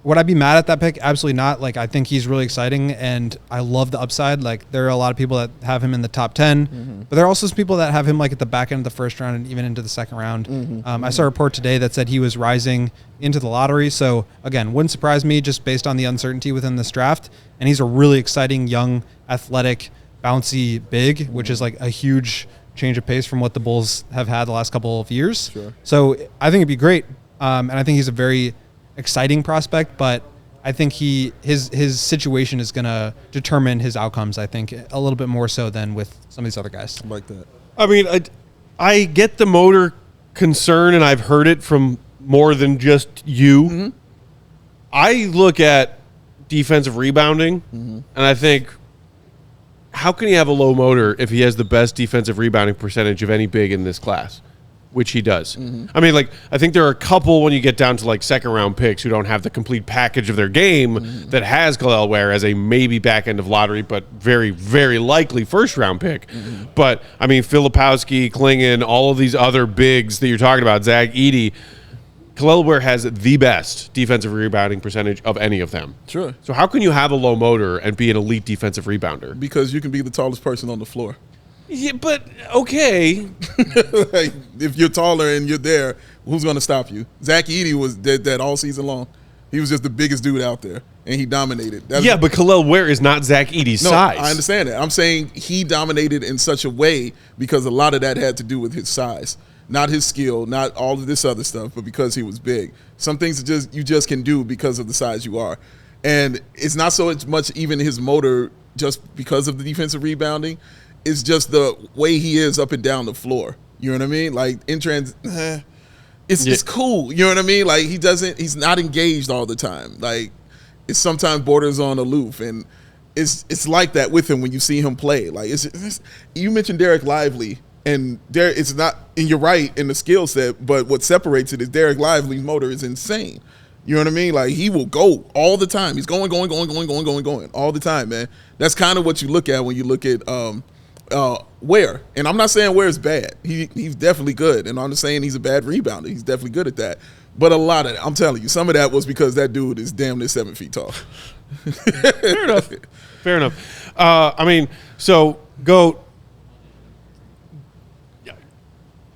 would I be mad at that pick? Absolutely not. I think he's really exciting, and I love the upside. There are a lot of people that have him in the top 10, but there are also some people that have him at the back end of the first round and even into the second round. I saw a report today that said he was rising into the lottery. So again, wouldn't surprise me just based on the uncertainty within this draft. And he's a really exciting, young, athletic, bouncy big, which is a huge change of pace from what the Bulls have had the last couple of years. Sure. So I think it'd be great. And I think he's a very exciting prospect, but I think his situation is going to determine his outcomes, I think, a little bit more so than with some of these other guys. I like that. I mean, I get the motor concern, and I've heard it from more than just you. I look at defensive rebounding, and I think, how can he have a low motor if he has the best defensive rebounding percentage of any big in this class? Which he does. I mean, I think there are a couple when you get down to second round picks who don't have the complete package of their game that has Kel'el Ware as a maybe back end of lottery, but very, very likely first round pick. But I mean, Filipowski, Clingan, all of these other bigs that you're talking about, Zach Edey, Kel'el Ware has the best defensive rebounding percentage of any of them. Sure. So how can you have a low motor and be an elite defensive rebounder? Because you can be the tallest person on the floor. Yeah, but okay. Like, if you're taller and you're there, who's going to stop you? Zach Edey did that all season long. He was just the biggest dude out there, and he dominated. But Kel'el Ware is not Zach Edey's size. I understand that. I'm saying he dominated in such a way because a lot of that had to do with his size. Not his skill, not all of this other stuff, but because he was big. Some things you just can do because of the size you are. And it's not so much even his motor just because of the defensive rebounding. It's just the way he is up and down the floor. You know what I mean? Like, in it's cool. You know what I mean? Like, he's not engaged all the time. Like, it sometimes borders on aloof. And it's like that with him when you see him play. Like, you mentioned Derek Lively. And it's not, and you're right in the skill set, but what separates it is Derek Lively's motor is insane. You know what I mean? Like, he will go all the time. He's going all the time, man. That's kind of what you look at when you look at Ware. And I'm not saying Ware's bad. He's definitely good. And I'm not saying he's a bad rebounder. He's definitely good at that. But a lot of it, I'm telling you, some of that was because that dude is damn near 7 feet tall. Fair enough. I mean, so GOAT.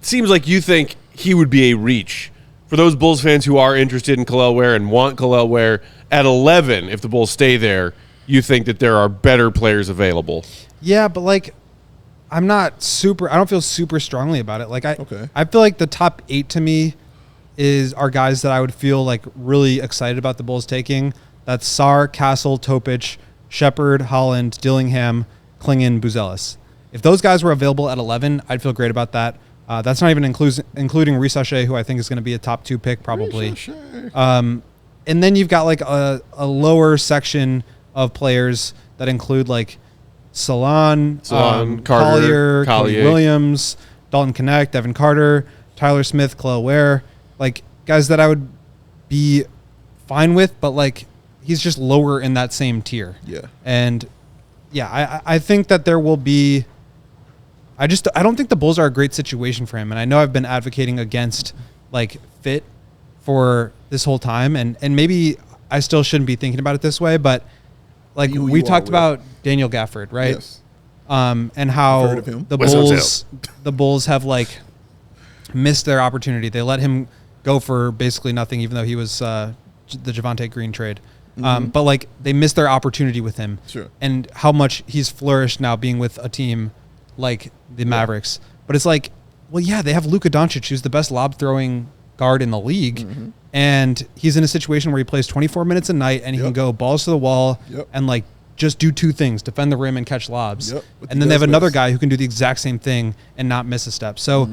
Seems like you think he would be a reach. For those Bulls fans who are interested in Kel'el Ware and want Kel'el Ware, at 11, if the Bulls stay there, you think that there are better players available. Yeah, but like, I don't feel super strongly about it. Like, Okay. I feel like the top 8 to me are guys that I would feel like really excited about the Bulls taking. That's Sarr, Castle, Topic, Shepard, Holland, Dillingham, Klingon, Buzelis. If those guys were available at 11, I'd feel great about that. That's not even including Risachet, who I think is going to be a top 2 pick probably. And then you've got like a lower section of players that include like Salon, Carter, Collier, Williams, Dalton Knecht, Devin Carter, Tyler Smith, Kel'el Ware, like guys that I would be fine with, but like he's just lower in that same tier. Yeah. And yeah, I think that there will be. I don't think the Bulls are a great situation for him. And I know I've been advocating against like fit for this whole time. And maybe I still shouldn't be thinking about it this way, but like we talked about Daniel Gafford, right? Yes. And how the Bulls have like missed their opportunity. They let him go for basically nothing, even though he was the Javonte Green trade. But like they missed their opportunity with him. Sure. And how much he's flourished now being with a team like the Mavericks. But it's like, well, yeah, they have Luka Doncic, who's the best lob throwing guard in the league. And he's in a situation where he plays 24 minutes a night and he can go balls to the wall and like just do 2 things, defend the rim and catch lobs. And then they have another guy who can do the exact same thing and not miss a step. So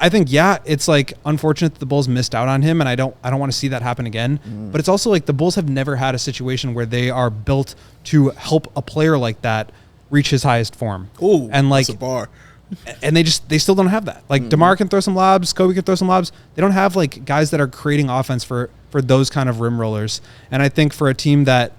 I think, yeah, it's like unfortunate that the Bulls missed out on him, and I don't want to see that happen again. But it's also like the Bulls have never had a situation where they are built to help a player like that reach his highest form. Ooh, and like that's a bar. And they still don't have that. Like DeMar can throw some lobs, Kobe can throw some lobs. They don't have like guys that are creating offense for those kind of rim rollers. And I think for a team that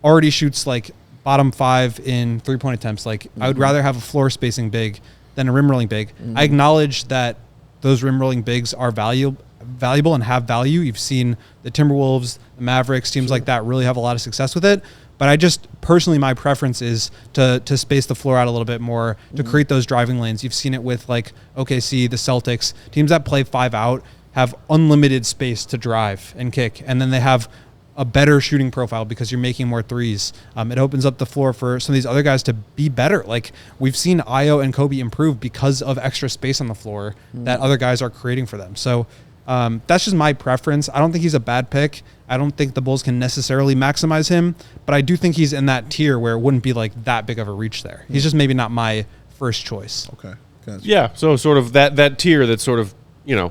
already shoots like bottom 5 in 3-point attempts, like I would rather have a floor spacing big than a rim rolling big. I acknowledge that those rim rolling bigs are valuable and have value. You've seen the Timberwolves, the Mavericks, teams like that really have a lot of success with it. But I just personally, my preference is to space the floor out a little bit more, to create those driving lanes. You've seen it with like OKC, the Celtics, teams that play 5 out have unlimited space to drive and kick, and then they have a better shooting profile because you're making more threes. It opens up the floor for some of these other guys to be better. Like we've seen Ayo and Kobe improve because of extra space on the floor that other guys are creating for them. So that's just my preference. I don't think he's a bad pick. I don't think the Bulls can necessarily maximize him, but I do think he's in that tier where it wouldn't be like that big of a reach there. He's just maybe not my first choice. Okay. Gotcha. Yeah, so sort of that tier that's sort of,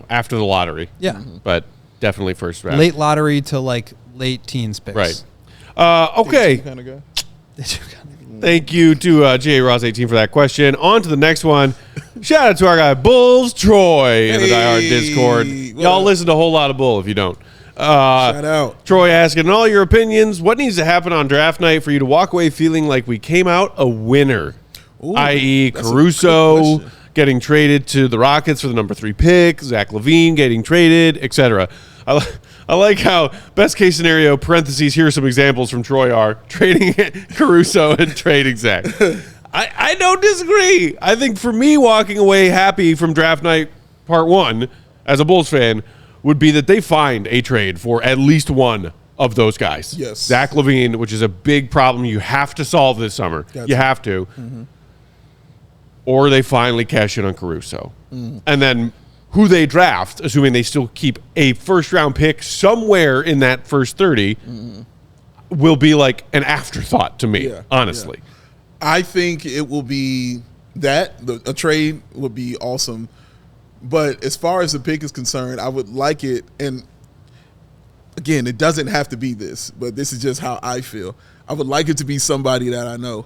after the lottery. Yeah. But definitely first round. Late lottery to like late teens picks. Right. Okay. Kind of guy. Thank you to J. Ross 18 for that question. On to the next one. Shout out to our guy Bulls Troy in the Diehard Discord. Y'all listen to a whole lot of Bull if you don't. Shout out. Troy asking, in all your opinions, what needs to happen on draft night for you to walk away feeling like we came out a winner? I.e. Caruso getting traded to the Rockets for the number 3 pick, Zach LaVine getting traded, etc. I like how best case scenario, parentheses, here are some examples from Troy are trading Caruso and trading Zach. I don't disagree. I think for me, walking away happy from draft night part 1 as a Bulls fan would be that they find a trade for at least one of those guys. Yes. Zach LaVine, which is a big problem you have to solve this summer. Gotcha. You have to. Mm-hmm. Or they finally cash in on Caruso. Mm. And then who they draft, assuming they still keep a first-round pick somewhere in that first 30, will be like an afterthought to me, honestly. Yeah. I think it will be that. A trade would be awesome. But as far as the pick is concerned, I would like it, and again, it doesn't have to be this, but this is just how I feel. I would like it to be somebody that I know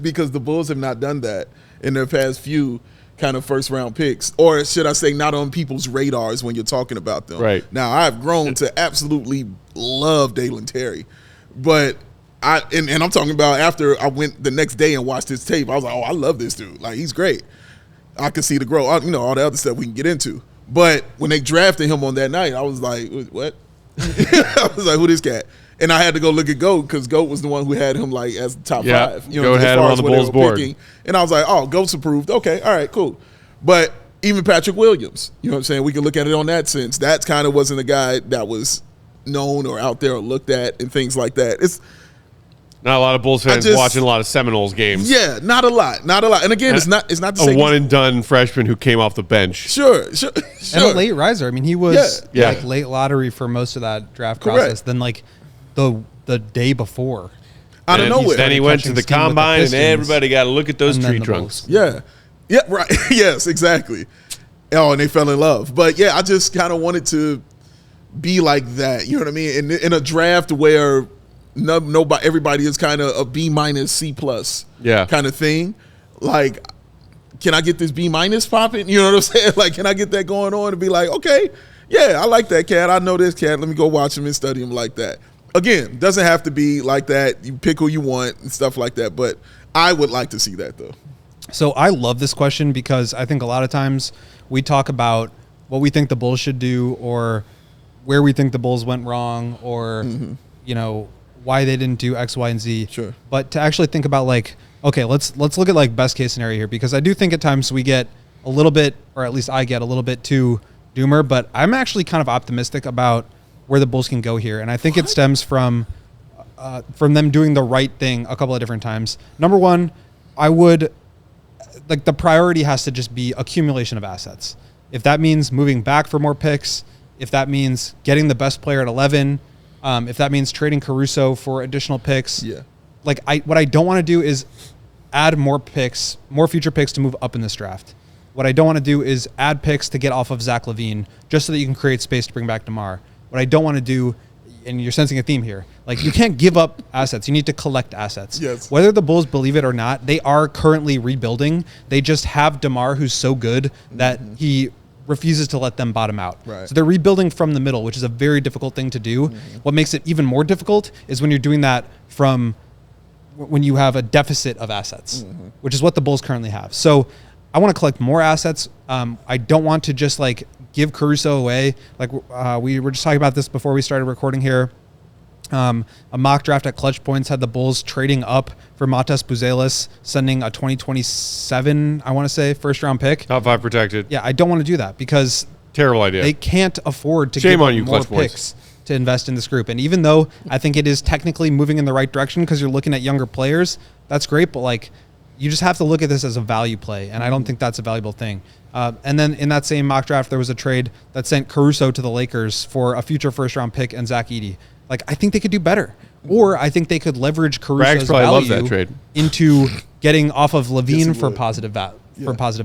because the Bulls have not done that in their past few kind of first-round picks, or should I say not on people's radars when you're talking about them. Right. Now, I've grown to absolutely love Dalen Terry, but and I'm talking about after I went the next day and watched his tape, I was like, oh, I love this dude. Like, he's great. I could see the growth, all the other stuff we can get into. But when they drafted him on that night, I was like, what? I was like, who this cat? And I had to go look at GOAT because GOAT was the one who had him like as top 5. GOAT had him on the Bulls board. And I was like, oh, GOAT's approved. Okay, all right, cool. But even Patrick Williams, you know what I'm saying? We can look at it on that sense. That kind of wasn't a guy that was known or out there or looked at and things like that. It's not a lot of Bulls fans watching a lot of Seminoles games. Yeah, not a lot. And again, it's not the same. A one and done freshman who came off the bench. Sure. And a late riser. I mean, he was like late lottery for most of that draft process. Then like the day before. Out of nowhere. Then he went to the combine and everybody got to look at those tree trunks. Yeah. Yeah, right. Yes, exactly. Oh, and they fell in love. But yeah, I just kind of wanted to be like that. You know what I mean? In a draft where nobody, everybody is kind of a B-, C+ kind of thing. Like, can I get this B- popping? You know what I'm saying? Like, can I get that going on and be like, okay, yeah, I like that cat. I know this cat. Let me go watch him and study him like that. Again, doesn't have to be like that. You pick who you want and stuff like that. But I would like to see that, though. So I love this question because I think a lot of times we talk about what we think the Bulls should do or where we think the Bulls went wrong or, why they didn't do X, Y, and Z. Sure. But to actually think about like, okay, let's look at like best case scenario here because I do think at times we get a little bit, or at least I get a little bit too doomer, but I'm actually kind of optimistic about where the Bulls can go here. And I think it stems from them doing the right thing a couple of different times. Number one, the priority has to just be accumulation of assets. If that means moving back for more picks, if that means getting the best player at 11, if that means trading Caruso for additional picks, what I don't want to do is add more future picks to move up in this draft. What I don't want to do is add picks to get off of Zach LaVine just so that you can create space to bring back DeMar. What I don't want to do, and you're sensing a theme here, like you can't give up assets. You need to collect assets. Yes. Whether the Bulls believe it or not, they are currently rebuilding. They just have DeMar, who's so good that he refuses to let them bottom out. Right. So they're rebuilding from the middle, which is a very difficult thing to do. What makes it even more difficult is when you're doing that from when you have a deficit of assets, which is what the Bulls currently have. So I want to collect more assets. I don't want to just like give Caruso away. Like we were just talking about this before we started recording here. A mock draft at Clutch Points had the Bulls trading up for Matas Buzelis, sending a 2027, I want to say, first-round pick. Top 5 protected. Yeah, I don't want to do that because terrible idea. They can't afford to Shame give on you, more Clutch Points. picks to invest in this group. And even though I think it is technically moving in the right direction because you're looking at younger players, that's great. But like, you just have to look at this as a value play, and I don't think that's a valuable thing. And then in that same mock draft, there was a trade that sent Caruso to the Lakers for a future first-round pick and Zach Edey. Like, I think they could do better. Or I think they could leverage Caruso's value into getting off of LaVine for positive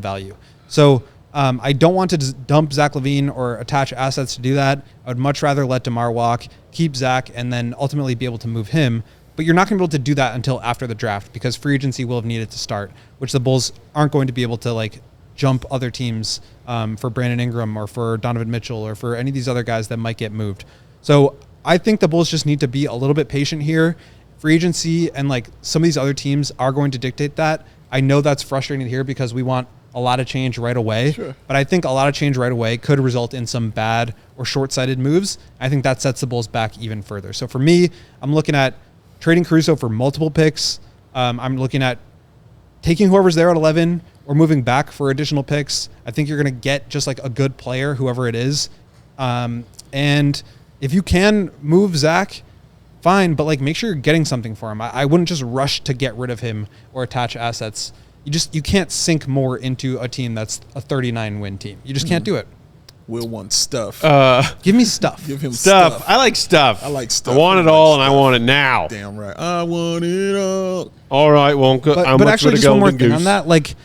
value. So I don't want to just dump Zach LaVine or attach assets to do that. I would much rather let DeMar walk, keep Zach, and then ultimately be able to move him. But you're not going to be able to do that until after the draft because free agency will have needed to start, which the Bulls aren't going to be able to like jump other teams for Brandon Ingram or for Donovan Mitchell or for any of these other guys that might get moved. So I think the Bulls just need to be a little bit patient here. Free agency and like some of these other teams are going to dictate that. I know that's frustrating to hear because we want a lot of change right away. Sure. But I think a lot of change right away could result in some bad or short-sighted moves. I think that sets the Bulls back even further. So for me, I'm looking at trading Caruso for multiple picks. I'm looking at taking whoever's there at 11 or moving back for additional picks. I think you're going to get just like a good player, whoever it is. And if you can move Zach, fine, but like make sure you're getting something for him. I wouldn't just rush to get rid of him or attach assets. You can't sink more into a team that's a 39-win team. You just can't do it. Will want stuff. Give me stuff. Give him Stuff. I like stuff. I like stuff. I want it all, and I want it now. Damn right. I want it all. All right, well, But actually, just one more thing on that. Like,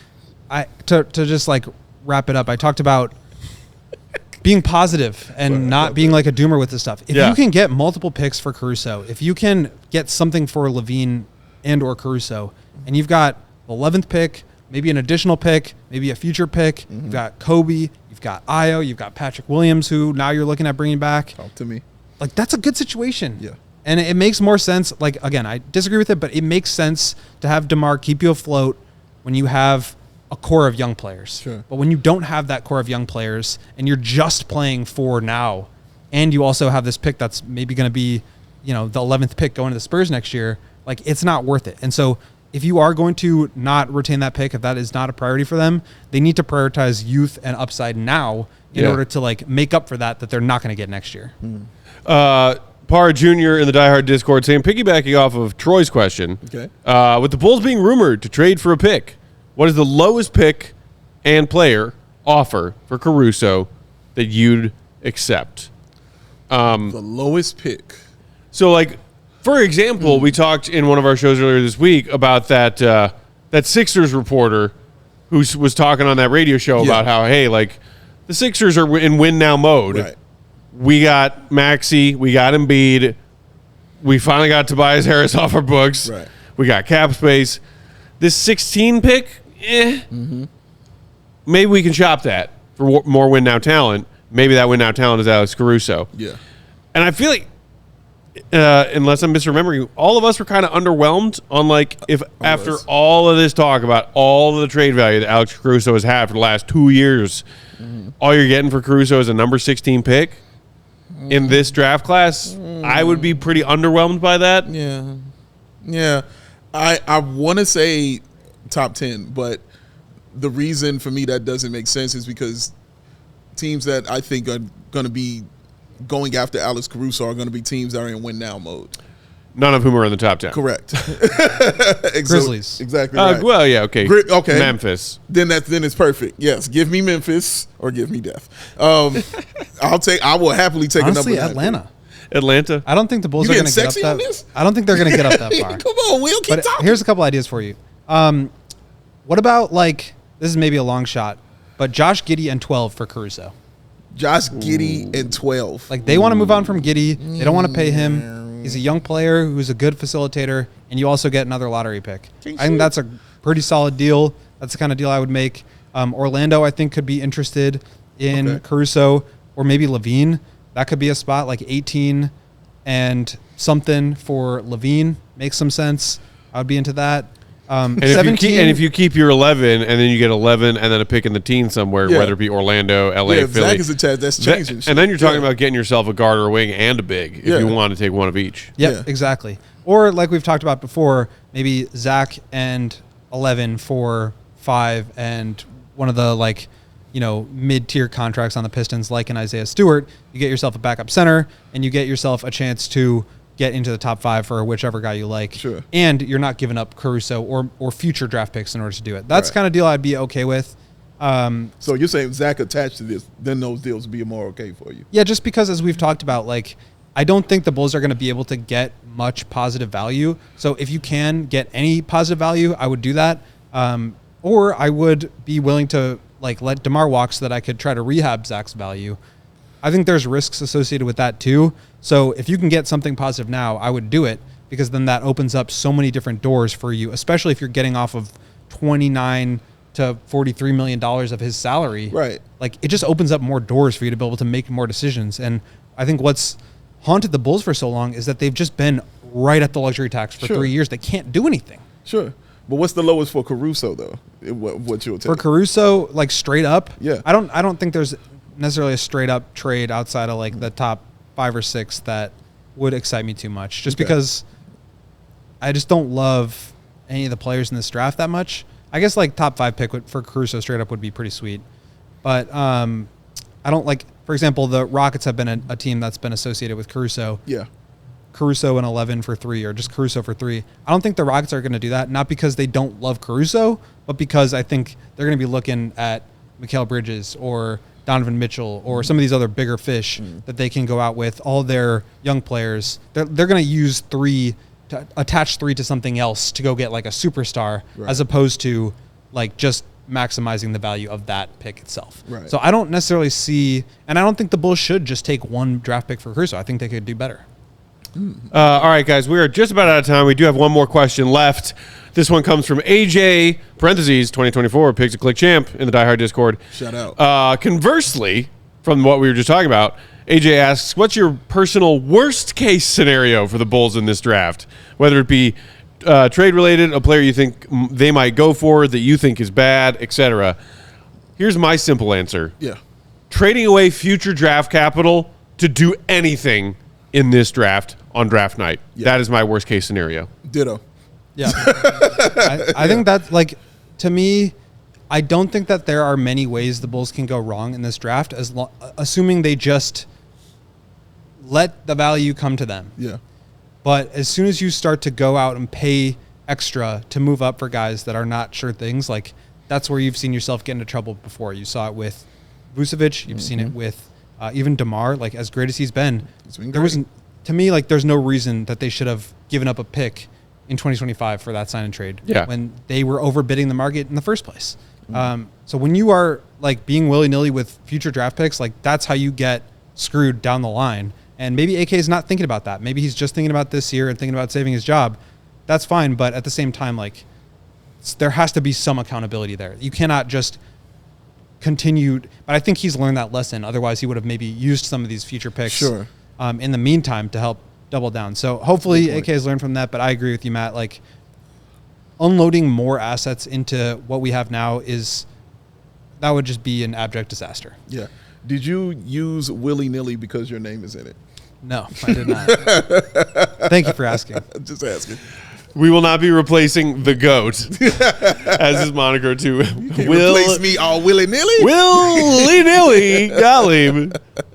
to just like wrap it up, I talked about being positive and not being like a doomer with this stuff. If you can get multiple picks for Caruso, if you can get something for Levine and or Caruso, and you've got the 11th pick, maybe an additional pick, maybe a future pick, you've got Kobe, you've got Io, you've got Patrick Williams, who now you're looking at bringing back. Talk to me. Like, that's a good situation. Yeah. And it makes more sense. Like, again, I disagree with it, but it makes sense to have DeMar keep you afloat when you have a core of young players. Sure. But when you don't have that core of young players and you're just playing for now, and you also have this pick that's maybe going to be, the 11th pick going to the Spurs next year, like, it's not worth it. And so if you are going to not retain that pick, if that is not a priority for them, they need to prioritize youth and upside now in order to like make up for that they're not going to get next year. Parr Jr. in the Diehard Discord saying, piggybacking off of Troy's question, Okay. With the Bulls being rumored to trade for a pick, what is the lowest pick and player offer for Caruso that you'd accept? The lowest pick. So, like, for example, we talked in one of our shows earlier this week about that Sixers reporter who was talking on that radio show about how, hey, like, the Sixers are in win now mode. Right. We got Maxey, we got Embiid, we finally got Tobias Harris off our books. Right. We got cap space. This 16 pick, maybe we can shop that for more win now talent. Maybe that win now talent is Alex Caruso. Yeah. And I feel like, unless I'm misremembering, all of us were kind of underwhelmed on like if after all of this talk about all of the trade value that Alex Caruso has had for the last 2 years, all you're getting for Caruso is a number 16 pick in this draft class. I would be pretty underwhelmed by that. Yeah. I want to say top 10, but the reason for me that doesn't make sense is because teams that I think are going to be going after Alex Caruso are going to be teams that are in win now mode. None of whom are in the top 10. Correct. Grizzlies. Exactly right. Well, yeah, okay. Okay. Memphis. Then it's perfect. Yes, give me Memphis or give me death. I will happily take Honestly, a number. Atlanta. Atlanta. I don't think the Bulls You are going getting to get up sexy that. on this? I don't think they're going to get up that far. Come on, Will, keep But talking. here's a couple ideas for you. What about like this is maybe a long shot, but Josh Giddey and 12 for Caruso. Josh Giddey and 12. Like they want to move on from Giddey. They don't want to pay him. He's a young player who's a good facilitator, and you also get another lottery pick. I think that's a pretty solid deal. That's the kind of deal I would make. Orlando, I think, could be interested in Caruso or maybe Levine. That could be a spot like 18 and something for Levine. Makes some sense. I would be into that. And 17. if you keep your 11 and then you get 11 and then a pick in the teens somewhere, whether it be Orlando, LA, if Philly. Zach is attached, that's changing. And then you're talking about getting yourself a guard or a wing and a big if you want to take one of each. Yep, exactly. Or like we've talked about before, maybe Zach and 11 for 5 and one of the mid-tier contracts on the Pistons like an Isaiah Stewart. You get yourself a backup center and you get yourself a chance to get into the top 5 for whichever guy you like. Sure. And you're not giving up Caruso or future draft picks in order to do it. That's the kind of deal I'd be okay with. So you're saying Zach attached to this, then those deals would be more okay for you? Yeah, just because as we've talked about, like, I don't think the Bulls are going to be able to get much positive value. So if you can get any positive value, I would do that. Or I would be willing to let DeMar walk so that I could try to rehab Zach's value. I think there's risks associated with that too. So if you can get something positive now, I would do it because then that opens up so many different doors for you, especially if you're getting off of $29 to $43 million of his salary. Right. Like it just opens up more doors for you to be able to make more decisions. And I think what's haunted the Bulls for so long is that they've just been right at the luxury tax for 3 years. They can't do anything. Sure. But what's the lowest for Caruso though? What you'll take For Caruso, like straight up, Yeah. I don't think there's necessarily a straight up trade outside of like the top 5 or 6 that would excite me too much. Just because I just don't love any of the players in this draft that much. I guess like top 5 pick for Caruso straight up would be pretty sweet. But I don't like, for example, the Rockets have been a team that's been associated with Caruso. Yeah. Caruso and 11 for 3 or just Caruso for 3. I don't think the Rockets are going to do that, not because they don't love Caruso, but because I think they're going to be looking at Mikal Bridges or Donovan Mitchell or some of these other bigger fish that they can go out with, all their young players. They're going to use 3 to attach 3 to something else to go get like a superstar as opposed to like just maximizing the value of that pick itself. Right. So I don't necessarily see, and I don't think the Bulls should just take 1 draft pick for Caruso. I think they could do better. All right, guys, we are just about out of time. We do have one more question left. This one comes from AJ, parentheses, 2024, Pigs a Click Champ in the Diehard Discord. Shout out. Conversely, from what we were just talking about, AJ asks, what's your personal worst-case scenario for the Bulls in this draft? Whether it be trade-related, a player you think they might go for that you think is bad, etc. Here's my simple answer. Yeah. Trading away future draft capital to do anything in this draft on draft night. Yeah. That is my worst-case scenario. Ditto. Yeah. I think that's like, to me, I don't think that there are many ways the Bulls can go wrong in this draft, assuming they just let the value come to them. Yeah. But as soon as you start to go out and pay extra to move up for guys that are not sure things, like that's where you've seen yourself get into trouble before. You saw it with Vucevic. You've seen it with even DeMar. Like, as great as he's been, there wasn't, to me, like, there's no reason that they should have given up a pick in 2025 for that sign and trade when they were overbidding the market in the first place. So when you are like being willy-nilly with future draft picks, like that's how you get screwed down the line. And maybe AK is not thinking about that. Maybe he's just thinking about this year and thinking about saving his job. That's fine. But at the same time, like there has to be some accountability there. You cannot just continue. But I think he's learned that lesson. Otherwise, he would have maybe used some of these future picks in the meantime to help double down. So hopefully AK has learned from that. But I agree with you, Matt. Like unloading more assets into what we have now that would just be an abject disaster. Yeah. Did you use willy-nilly because your name is in it? No, I did not. Thank you for asking. Just asking. We will not be replacing the GOAT as his moniker to Replace me all willy-nilly? Willy-nilly. Golly.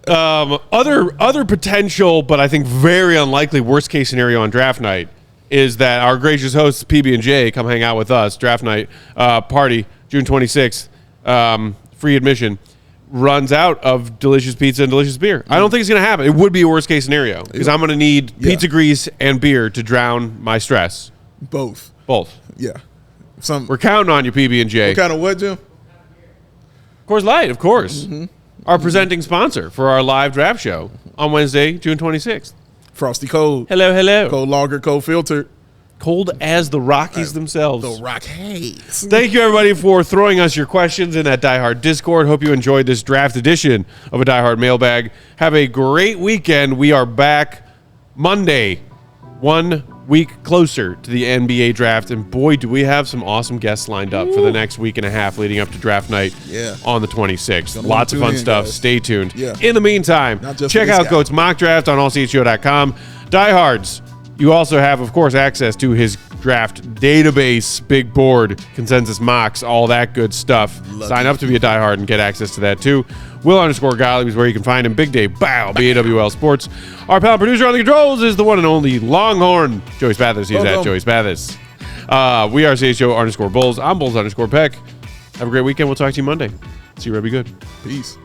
Other potential, but I think very unlikely worst-case scenario on draft night is that our gracious hosts, PB&J, come hang out with us, draft night party, June 26th, free admission, runs out of delicious pizza and delicious beer. I don't think it's going to happen. It would be a worst-case scenario because I'm going to need pizza grease and beer to drown my stress. Both. Yeah. We're counting on you, PB&J. What kind of what, Jim? Coors Light, of course. Our presenting sponsor for our live draft show on Wednesday, June 26th. Frosty Cold. Hello. Cold lager, cold filtered. Cold as the Rockies themselves. The Rockies. Thank you, everybody, for throwing us your questions in that Diehard Discord. Hope you enjoyed this draft edition of a Diehard Mailbag. Have a great weekend. We are back Monday, 1 week closer to the NBA draft. And boy, do we have some awesome guests lined up for the next week and a half leading up to draft night on the 26th. Lots of fun stuff. Guys. Stay tuned. Yeah. In the meantime, check out Goat's mock draft on allchgo.com. Diehards. You also have, of course, access to his draft database, big board, consensus mocks, all that good stuff. Sign up to be a diehard and get access to that, too. Will_Golly is where you can find him. Big Day Bow, BAWL Sports. Our pal producer on the controls is the one and only Longhorn, Joey Spathis. He's at Joey Spathis. We are CHGO_Bulls. I'm Bulls_Peck. Have a great weekend. We'll talk to you Monday. See you, Red. Be good. Peace.